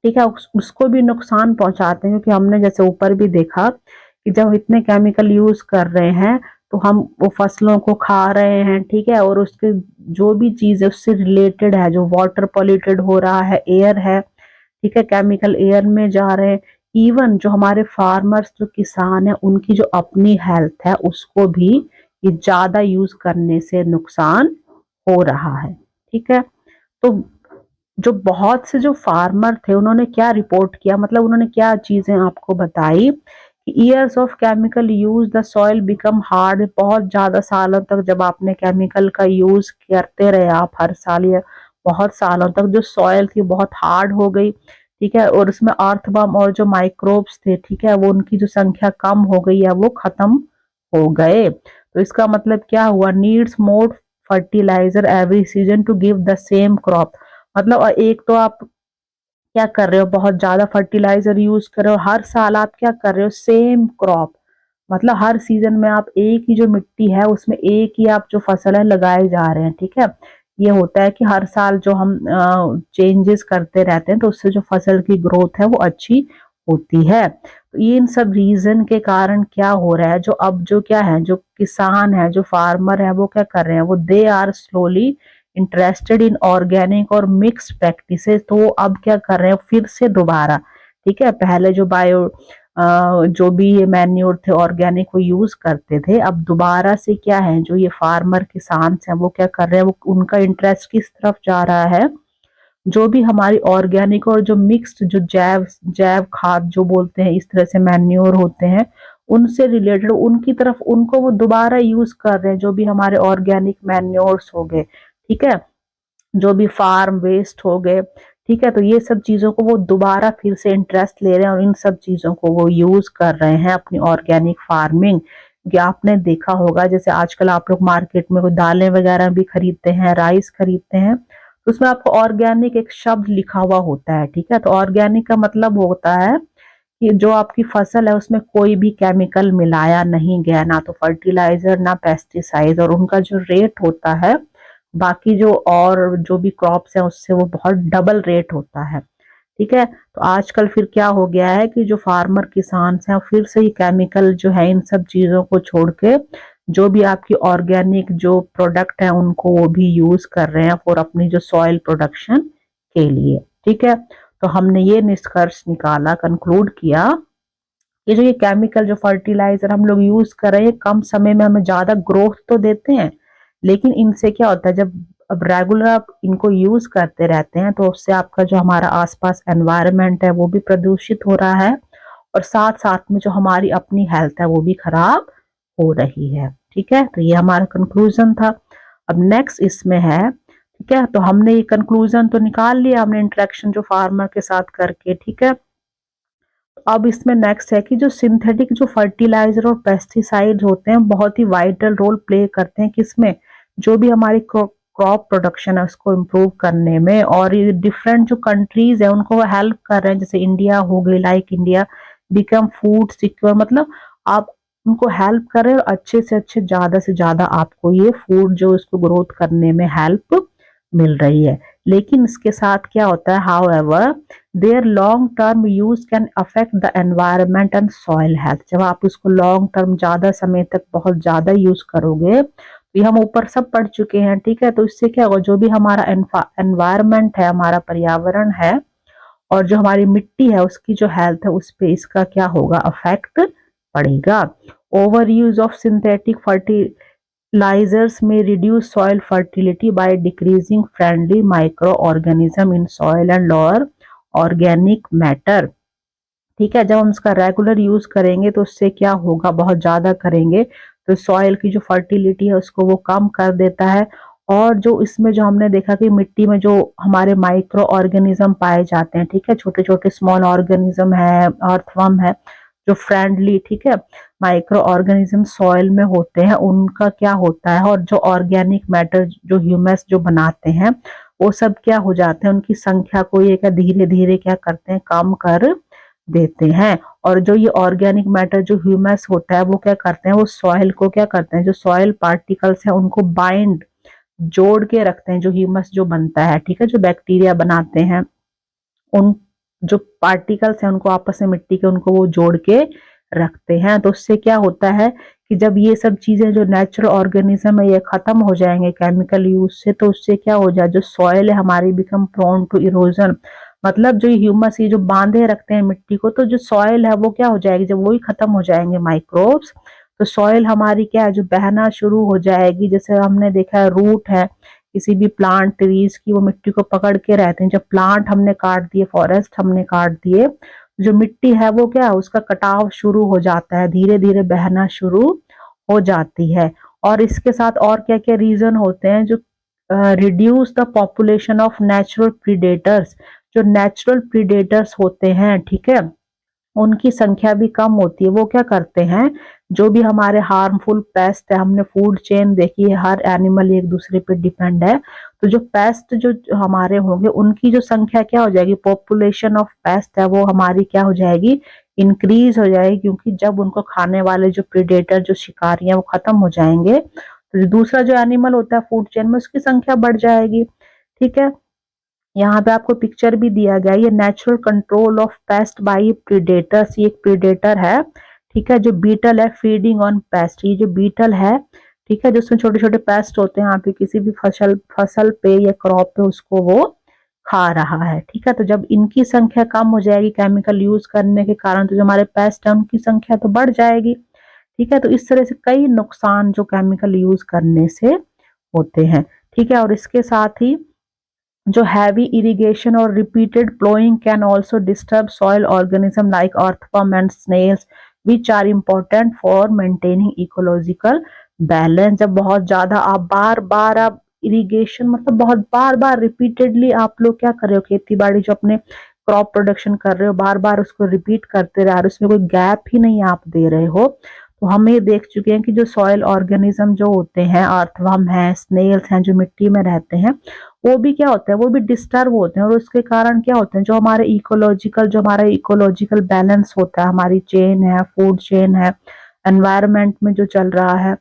ठीक है, उसको भी नुकसान पहुंचाते हैं, क्योंकि हमने जैसे ऊपर भी देखा कि जब इतने केमिकल यूज कर रहे हैं तो हम वो फसलों को खा रहे हैं, ठीक है, और उसके जो भी चीज है उससे रिलेटेड है, जो वाटर पॉल्यूटेड हो रहा है, एयर है, ठीक है, केमिकल एयर में जा रहे हैं। इवन जो हमारे फार्मर्स, जो किसान है, उनकी जो अपनी हेल्थ है उसको भी ये ज्यादा यूज करने से नुकसान हो रहा है, ठीक है। तो जो बहुत से जो फार्मर थे उन्होंने क्या रिपोर्ट किया, मतलब उन्होंने क्या चीजें आपको बताई कि years of chemical use the soil become hard, बहुत ज्यादा सालों तक जब आपने केमिकल का यूज करते रहे आप हर साल या बहुत सालों तक, जो सॉइल थी बहुत हार्ड हो गई, ठीक है, और उसमें अर्थवर्म और जो माइक्रोब्स थे, ठीक है, वो उनकी जो संख्या कम हो गई है वो खत्म हो गए। तो इसका मतलब क्या हुआ, needs more fertiliser every season to give the same crop. मतलब एक तो आप क्या कर रहे हो, बहुत ज्यादा फर्टिलाइजर यूज कर रहे हो, हर साल आप क्या कर रहे हो, सेम क्रॉप, मतलब हर सीजन में आप एक ही जो मिट्टी है उसमें एक ही आप जो फसल है लगाए जा रहे हैं, ठीक है। ये होता है कि हर साल जो हम चेंजेस करते रहते हैं तो उससे जो फसल की ग्रोथ है वो अच्छी होती है। तो ये इन सब रीजन के कारण क्या हो रहा है, जो अब जो क्या है, जो किसान है, जो फार्मर है, वो क्या कर रहे हैं, वो they are slowly interested in organic और मिक्स प्रैक्टिसेस। तो वो अब क्या कर रहे हैं, फिर से दोबारा, ठीक है, पहले जो बायो जो भी ये मैन्योर थे ऑर्गेनिक वो यूज करते थे, अब दोबारा से क्या है, जो ये फार्मर किसान हैं वो क्या कर रहे हैं, वो उनका इंटरेस्ट किस तरफ जा रहा है, जो भी हमारी ऑर्गेनिक और जो मिक्स्ड जो जैव जैव खाद जो बोलते हैं, इस तरह से मैन्योर होते हैं, उनसे रिलेटेड उनकी तरफ उनको वो दोबारा यूज कर रहे हैं, जो भी हमारे ऑर्गेनिक मैन्योर्स हो गए, ठीक है, जो भी फार्म वेस्ट हो गए, ठीक है, तो ये सब चीजों को वो दोबारा फिर से इंटरेस्ट ले रहे हैं और इन सब चीजों को वो यूज कर रहे हैं अपनी ऑर्गेनिक फार्मिंग। कि आपने देखा होगा जैसे आजकल आप लोग मार्केट में कोई दालें वगैरह भी खरीदते हैं, राइस खरीदते हैं, तो उसमें आपको ऑर्गेनिक एक शब्द लिखा हुआ होता है, ठीक है। तो ऑर्गेनिक का मतलब होता है कि जो आपकी फसल है उसमें कोई भी केमिकल मिलाया नहीं गया, ना तो फर्टिलाइजर ना पेस्टिसाइड, और उनका जो रेट होता है बाकी जो और जो भी क्रॉप्स हैं उससे वो बहुत डबल रेट होता है, ठीक है। तो आजकल फिर क्या हो गया है कि जो फार्मर किसान हैं फिर से ही केमिकल जो है इन सब चीजों को छोड़ के जो भी आपकी ऑर्गेनिक जो प्रोडक्ट है उनको वो भी यूज कर रहे हैं फॉर अपनी जो सॉइल प्रोडक्शन के लिए, ठीक है। तो हमने ये निष्कर्ष निकाला, कंक्लूड किया कि जो ये केमिकल जो फर्टिलाइजर हम लोग यूज कर रहे हैं कम समय में हमें ज्यादा ग्रोथ तो देते हैं, लेकिन इनसे क्या होता है, जब अब रेगुलर आप इनको यूज करते रहते हैं तो उससे आपका जो हमारा आसपास एनवायरनमेंट है वो भी प्रदूषित हो रहा है, और साथ साथ में जो हमारी अपनी हेल्थ है वो भी खराब हो रही है, ठीक है। तो ये हमारा कंक्लूजन था। अब नेक्स्ट इसमें है, ठीक है, तो हमने ये कंक्लूजन तो निकाल लिया हमने इंटरेक्शन जो फार्मर के साथ करके, ठीक है। अब इसमें नेक्स्ट है कि जो सिंथेटिक जो फर्टिलाइजर और पेस्टिसाइड होते हैं बहुत ही वाइटल रोल प्ले करते हैं किसमें, जो भी हमारी क्रॉप प्रोडक्शन है उसको इम्प्रूव करने में, और ये डिफरेंट जो कंट्रीज है उनको वो हेल्प कर रहे हैं, जैसे इंडिया हो गई, like India become food secure, मतलब आप उनको हेल्प कर रहे हैं और अच्छे से अच्छे ज्यादा से ज्यादा आपको ये फूड जो इसको ग्रोथ करने में हेल्प मिल रही है। लेकिन इसके साथ क्या होता है, however there long term use can affect the environment and soil health. जब आप इसको लॉन्ग टर्म ज्यादा समय तक बहुत ज्यादा यूज करोगे, तो ये हम ऊपर सब पढ़ चुके हैं, ठीक है, तो इससे क्या होगा, जो भी हमारा एनवायरमेंट है, हमारा पर्यावरण है, और जो हमारी मिट्टी है उसकी जो हेल्थ है उस पे इसका क्या होगा, अफेक्ट पड़ेगा। Over use of synthetic fertilizers may reduce soil fertility by decreasing friendly microorganism in soil and lower organic matter, ठीक है। जब हम इसका रेगुलर यूज करेंगे तो उससे क्या होगा, बहुत ज्यादा करेंगे तो सॉइल की जो फर्टिलिटी है उसको वो कम कर देता है, और जो इसमें जो हमने देखा कि मिट्टी में जो हमारे माइक्रो ऑर्गेनिज्म पाए जाते हैं, ठीक है, छोटे छोटे स्मॉल ऑर्गेनिज्म है, अर्थवर्म है, जो फ्रेंडली, ठीक है, माइक्रो ऑर्गेनिज्म सॉइल में होते हैं, उनका क्या होता है, और जो ऑर्गेनिक मैटर जो ह्यूमस जो बनाते हैं वो सब क्या हो जाते हैं, उनकी संख्या को ये क्या धीरे धीरे क्या करते हैं, कम कर देते हैं। और जो ये ऑर्गेनिक मैटर जो ह्यूमस होता है वो क्या करते हैं, वो सॉइल को क्या करते हैं, जो सॉइल पार्टिकल्स है उनको बाइंड जोड़ के रखते हैं, जो ह्यूमस जो बनता है, ठीक है, जो बैक्टीरिया बनाते हैं, उन जो पार्टिकल्स हैं उनको आपस में मिट्टी के उनको वो जोड़ के रखते हैं। तो उससे क्या होता है कि जब ये सब चीजें जो नेचुरल ऑर्गेनिज्म है ये खत्म हो जाएंगे केमिकल यूज से, तो उससे क्या हो जाए, जो सॉइल है हमारी बिकम प्रोन टू इरोजन। मतलब जो ह्यूमस ये जो बांधे रखते हैं मिट्टी को, तो जो सॉइल है वो क्या हो जाएगी, जब वही खत्म हो जाएंगे माइक्रोब्स, तो सॉइल हमारी क्या है जो बहना शुरू हो जाएगी। जैसे हमने देखा है रूट है किसी भी प्लांट ट्रीज की, वो मिट्टी को पकड़ के रहते हैं। जब प्लांट हमने काट दिए, फॉरेस्ट हमने काट दिए, जो मिट्टी है वो क्या है उसका कटाव शुरू हो जाता है, धीरे धीरे बहना शुरू हो जाती है। और इसके साथ और क्या क्या रीजन होते हैं, जो reduce the population of natural predators, जो नेचुरल प्रीडेटर्स होते हैं, ठीक है, उनकी संख्या भी कम होती है। वो क्या करते हैं, जो भी हमारे हार्मफुल पेस्ट है, हमने फूड चेन देखी है, हर एनिमल एक दूसरे पे डिपेंड है, तो जो पेस्ट जो हमारे होंगे उनकी जो संख्या क्या हो जाएगी, पॉपुलेशन ऑफ पेस्ट है वो हमारी क्या हो जाएगी, इंक्रीज हो जाएगी। क्योंकि जब उनको खाने वाले जो प्रीडेटर जो शिकारी हैं वो खत्म हो जाएंगे, तो जो दूसरा जो एनिमल होता है फूड चेन में उसकी संख्या बढ़ जाएगी। ठीक है, यहाँ पे आपको पिक्चर भी दिया गया, ये natural control of pest by predators, ये एक प्रीडेटर है, ठीक है, जो बीटल है फीडिंग ऑन पेस्ट, ये जो बीटल है, ठीक है, जिसमें छोटे छोटे पेस्ट होते हैं, यहाँ पे किसी भी फसल पे या क्रॉप पे उसको वो खा रहा है। ठीक है, तो जब इनकी संख्या कम हो जाएगी केमिकल यूज करने के कारण, तो जो हमारे पेस्ट है उनकी संख्या तो बढ़ जाएगी। ठीक है, तो इस तरह से कई नुकसान जो केमिकल यूज करने से होते हैं। ठीक है, और इसके साथ ही जो हैवी इरिगेशन और repeated ploughing can also disturb soil organism like earthworm and snails which are important for maintaining ecological balance. जब बहुत ज्यादा आप बार बार आप इरिगेशन मतलब बहुत बार बार रिपीटेडली आप लोग क्या कर रहे हो, खेती बाड़ी जो अपने क्रॉप प्रोडक्शन कर रहे हो, बार बार उसको रिपीट करते रह रहे हो, उसमें कोई गैप ही नहीं आप दे रहे हो, तो हम ये देख चुके हैं कि जो सॉइल ऑर्गेनिज्म जो होते हैं, अर्थवर्म है, स्नेल्स हैं, जो मिट्टी में रहते हैं, वो भी क्या होता है, वो भी डिस्टर्ब होते हैं। और उसके कारण क्या होते हैं, जो हमारा इकोलॉजिकल बैलेंस होता है, हमारी चेन है, फूड चेन है, एनवायरनमेंट में जो चल रहा है,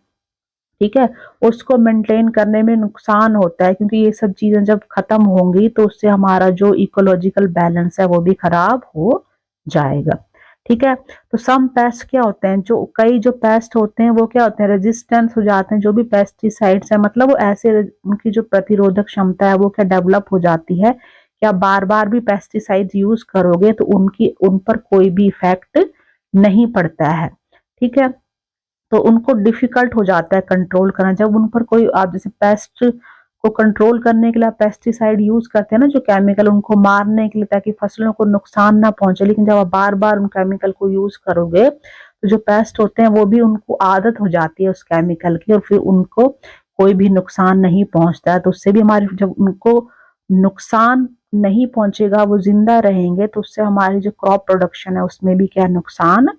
ठीक है, उसको मेंटेन करने में नुकसान होता है। क्योंकि ये सब चीजें जब खत्म होंगी तो उससे हमारा जो इकोलॉजिकल बैलेंस है वो भी खराब हो जाएगा। ठीक है, तो सम पेस्ट क्या होते हैं, जो कई जो पेस्ट होते हैं वो क्या होते हैं, रेजिस्टेंस हो जाते हैं। जो भी पेस्टिसाइड्स है मतलब वो ऐसे उनकी जो प्रतिरोधक क्षमता है वो क्या डेवलप हो जाती है, क्या बार बार भी पेस्टिसाइड्स यूज करोगे तो उन पर कोई भी इफेक्ट नहीं पड़ता है। ठीक है, तो उनको डिफिकल्ट हो जाता है कंट्रोल करना। जब उन पर कोई आप जैसे पेस्ट को कंट्रोल करने के लिए पेस्टिसाइड यूज करते हैं ना, जो केमिकल उनको मारने के लिए ताकि फसलों को नुकसान ना पहुंचे, लेकिन जब आप बार बार उन केमिकल को यूज करोगे तो जो पेस्ट होते हैं वो भी उनको आदत हो जाती है उस केमिकल की, और फिर उनको कोई भी नुकसान नहीं पहुंचता है। तो उससे भी हमारे जब उनको नुकसान नहीं पहुंचेगा, वो जिंदा रहेंगे, तो उससे हमारी जो क्रॉप प्रोडक्शन है उसमें भी क्या नुकसान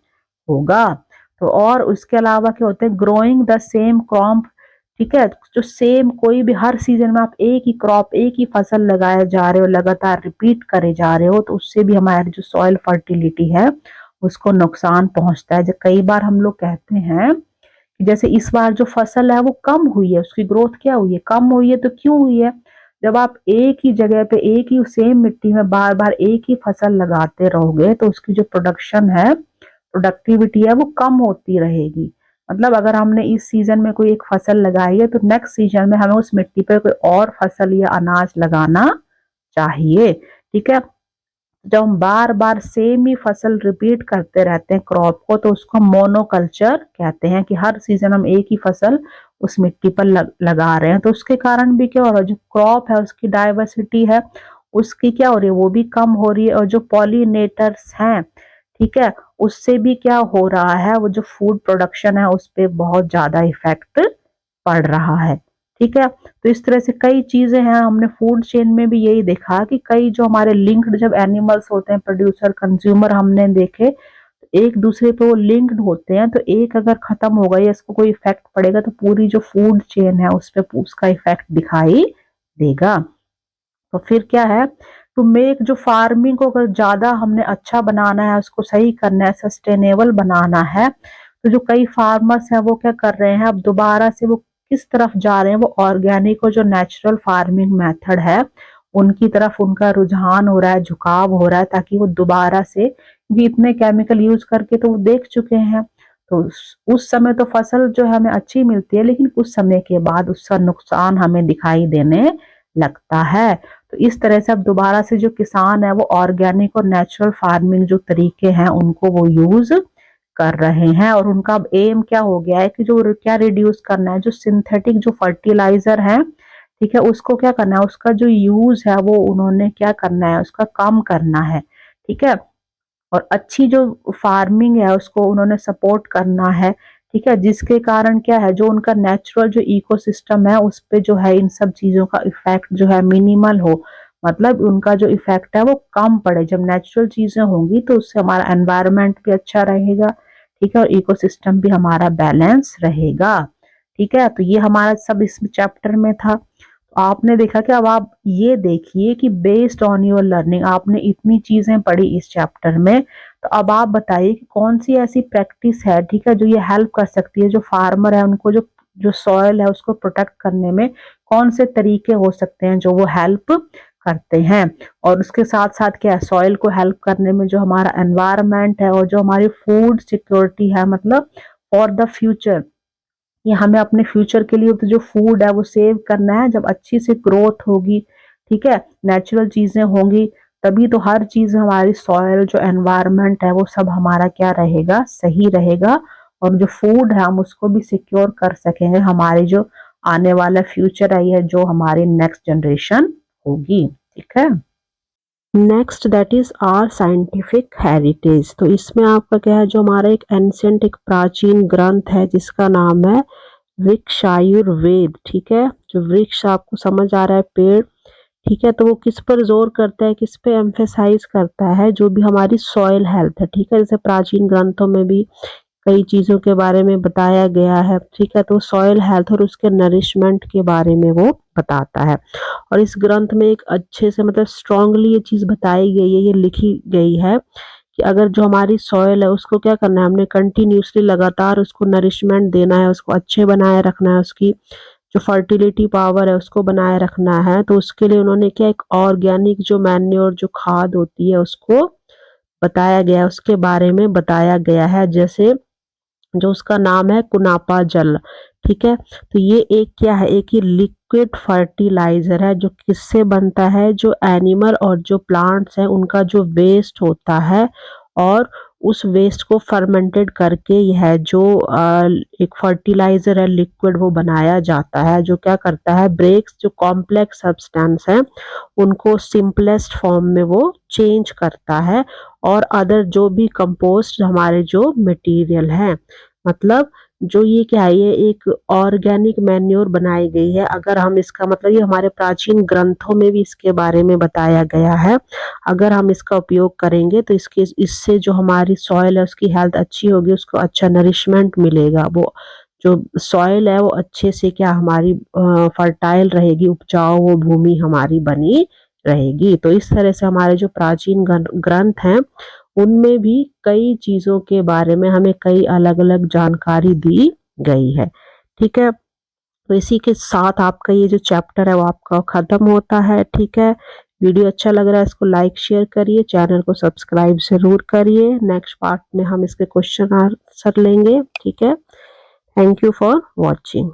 होगा। तो और उसके अलावा क्या होते हैं, ग्रोइंग द सेम क्रॉप, ठीक है, जो सेम कोई भी हर सीजन में आप एक ही क्रॉप एक ही फसल लगाए जा रहे हो, लगातार रिपीट करे जा रहे हो, तो उससे भी हमारी जो सॉइल फर्टिलिटी है उसको नुकसान पहुंचता है। जो कई बार हम लोग कहते हैं कि जैसे इस बार जो फसल है वो कम हुई है, उसकी ग्रोथ क्या हुई है, कम हुई है, तो क्यों हुई है, जब आप एक ही जगह पे एक ही सेम मिट्टी में बार बार एक ही फसल लगाते रहोगे तो उसकी जो प्रोडक्शन है, प्रोडक्टिविटी है वो कम होती रहेगी। मतलब अगर हमने इस सीजन में कोई एक फसल लगाई है तो नेक्स्ट सीजन में हमें उस मिट्टी पर कोई और फसल या अनाज लगाना चाहिए। ठीक है, जब हम बार बार सेम ही फसल रिपीट करते रहते हैं क्रॉप को, तो उसको मोनोकल्चर कहते हैं, कि हर सीजन हम एक ही फसल उस मिट्टी पर लगा रहे हैं। तो उसके कारण भी क्या हो रहा है, जो क्रॉप है उसकी डाइवर्सिटी है उसकी क्या हो रही है, वो भी कम हो रही है। और जो पॉलिनेटर्स हैं, ठीक है, उससे भी क्या हो रहा है, वो जो फूड प्रोडक्शन है उस पर बहुत ज्यादा इफेक्ट पड़ रहा है। ठीक है, तो इस तरह से कई चीजें हैं, हमने फूड चेन में भी यही देखा कि कई जो हमारे लिंक्ड जब एनिमल्स होते हैं, प्रोड्यूसर कंज्यूमर हमने देखे, तो एक दूसरे पे वो लिंक्ड होते हैं। तो एक अगर खत्म होगा या इसको कोई इफेक्ट पड़ेगा तो पूरी जो फूड चेन है उस पर उसका इफेक्ट दिखाई देगा। तो फिर क्या है, टू मेक जो फार्मिंग को अगर ज्यादा हमने अच्छा बनाना है, उसको सही करना है, सस्टेनेबल बनाना है, तो जो कई फार्मर्स हैं वो क्या कर रहे हैं, अब दोबारा से वो किस तरफ जा रहे हैं, वो ऑर्गेनिक और जो नेचुरल फार्मिंग मेथड है उनकी तरफ उनका रुझान हो रहा है, झुकाव हो रहा है, ताकि वो दोबारा से, क्योंकि इतने केमिकल यूज करके तो वो देख चुके हैं। तो उस समय तो फसल जो है हमें अच्छी मिलती है, लेकिन कुछ समय के बाद उसका नुकसान हमें दिखाई देने लगता है। तो इस तरह से अब दोबारा से जो किसान है वो ऑर्गेनिक और नेचुरल फार्मिंग जो तरीके हैं उनको वो यूज कर रहे हैं। और उनका अब एम क्या हो गया है कि जो क्या रिड्यूस करना है, जो सिंथेटिक जो फर्टिलाइजर है, ठीक है, उसको क्या करना है, उसका जो यूज है वो उन्होंने क्या करना है, उसका कम करना है। ठीक है, और अच्छी जो फार्मिंग है उसको उन्होंने सपोर्ट करना है। ठीक है, जिसके कारण क्या है, जो उनका नेचुरल जो इकोसिस्टम है उस पे जो है इन सब चीजों का इफेक्ट जो है मिनिमल हो, मतलब उनका जो इफेक्ट है वो कम पड़े। जब नेचुरल चीजें होंगी तो उससे हमारा एनवायरनमेंट भी अच्छा रहेगा, ठीक है, और इकोसिस्टम भी हमारा बैलेंस रहेगा। ठीक है, तो ये हमारा सब इस चैप्टर में था। आपने देखा कि अब आप ये देखिए कि बेस्ड ऑन योर लर्निंग आपने इतनी चीजें पढ़ी इस चैप्टर में, तो अब आप बताइए कि कौन सी ऐसी प्रैक्टिस है, ठीक है, जो ये हेल्प कर सकती है, जो फार्मर है उनको जो जो सॉइल है उसको प्रोटेक्ट करने में कौन से तरीके हो सकते हैं जो वो हेल्प करते हैं। और उसके साथ साथ क्या है, सॉइल को हेल्प करने में जो हमारा एनवायरनमेंट है और जो हमारी फूड सिक्योरिटी है, मतलब फॉर द फ्यूचर, ये हमें अपने फ्यूचर के लिए तो जो फूड है वो सेव करना है। जब अच्छी से ग्रोथ होगी, ठीक है, नेचुरल चीजें होंगी, तभी तो हर चीज हमारी सॉइल जो एनवायरनमेंट है वो सब हमारा क्या रहेगा, सही रहेगा। और जो फूड है हम उसको भी सिक्योर कर सकेंगे, हमारे जो आने वाला फ्यूचर है, ये जो हमारी नेक्स्ट जनरेशन होगी। ठीक है, next that is our scientific heritage. तो इसमें आपका क्या है, जो हमारा एक एंशियंट एक प्राचीन ग्रंथ है जिसका नाम है वृक्षायुर्वेद। ठीक है, जो वृक्ष आपको समझ आ रहा है पेड़, ठीक है, तो वो किस पर जोर करता है, किस पे एम्फेसाइज करता है, जो भी हमारी सॉइल हेल्थ है। ठीक है, जैसे प्राचीन ग्रंथों में भी कई चीजों के बारे में बताया गया है। ठीक है, तो सॉइल हेल्थ और उसके नरिशमेंट के बारे में वो बताता है। और इस ग्रंथ में एक अच्छे से मतलब स्ट्रांगली ये चीज बताई गई है, ये लिखी गई है कि अगर जो हमारी सॉइल है उसको क्या करना है, हमने कंटिन्यूसली लगातार उसको नरिशमेंट देना है, उसको अच्छे बनाए रखना है, उसकी जो फर्टिलिटी पावर है उसको बनाए रखना है। तो उसके लिए उन्होंने क्या एक ऑर्गेनिक जो मैन्योर जो खाद होती है उसको बताया गया, उसके बारे में बताया गया है। जैसे जो उसका नाम है कुनापा जल। ठीक है, तो ये एक क्या है, एक ही लिक्विड फर्टिलाइजर है जो किससे बनता है, जो एनिमल और जो प्लांट्स हैं उनका जो वेस्ट होता है, और उस वेस्ट को फर्मेंटेड करके यह जो एक फर्टिलाइजर है लिक्विड वो बनाया जाता है, जो क्या करता है, ब्रेक्स जो कॉम्प्लेक्स सब्सटेंस है उनको सिंपलेस्ट फॉर्म में वो चेंज करता है, और अदर जो भी कंपोस्ट हमारे जो मटेरियल है, मतलब जो ये क्या है, ये एक ऑर्गेनिक मैन्योर बनाई गई है। अगर हम इसका मतलब, ये हमारे प्राचीन ग्रंथों में भी इसके बारे में बताया गया है। अगर हम इसका उपयोग करेंगे तो इसके इससे जो हमारी सॉइल है उसकी हेल्थ अच्छी होगी, उसको अच्छा नरिशमेंट मिलेगा, वो जो सॉइल है वो अच्छे से क्या हमारी फर्टाइल रहेगी, उपजाऊ वो भूमि हमारी बनी रहेगी। तो इस तरह से हमारे जो प्राचीन ग्रंथ हैं उनमें भी कई चीजों के बारे में हमें कई अलग अलग जानकारी दी गई है। ठीक है, तो इसी के साथ आपका ये जो चैप्टर है वो आपका खत्म होता है। ठीक है, वीडियो अच्छा लग रहा है इसको लाइक शेयर करिए, चैनल को सब्सक्राइब जरूर करिए। नेक्स्ट पार्ट में हम इसके क्वेश्चन आंसर लेंगे। ठीक है, थैंक यू फॉर वॉचिंग।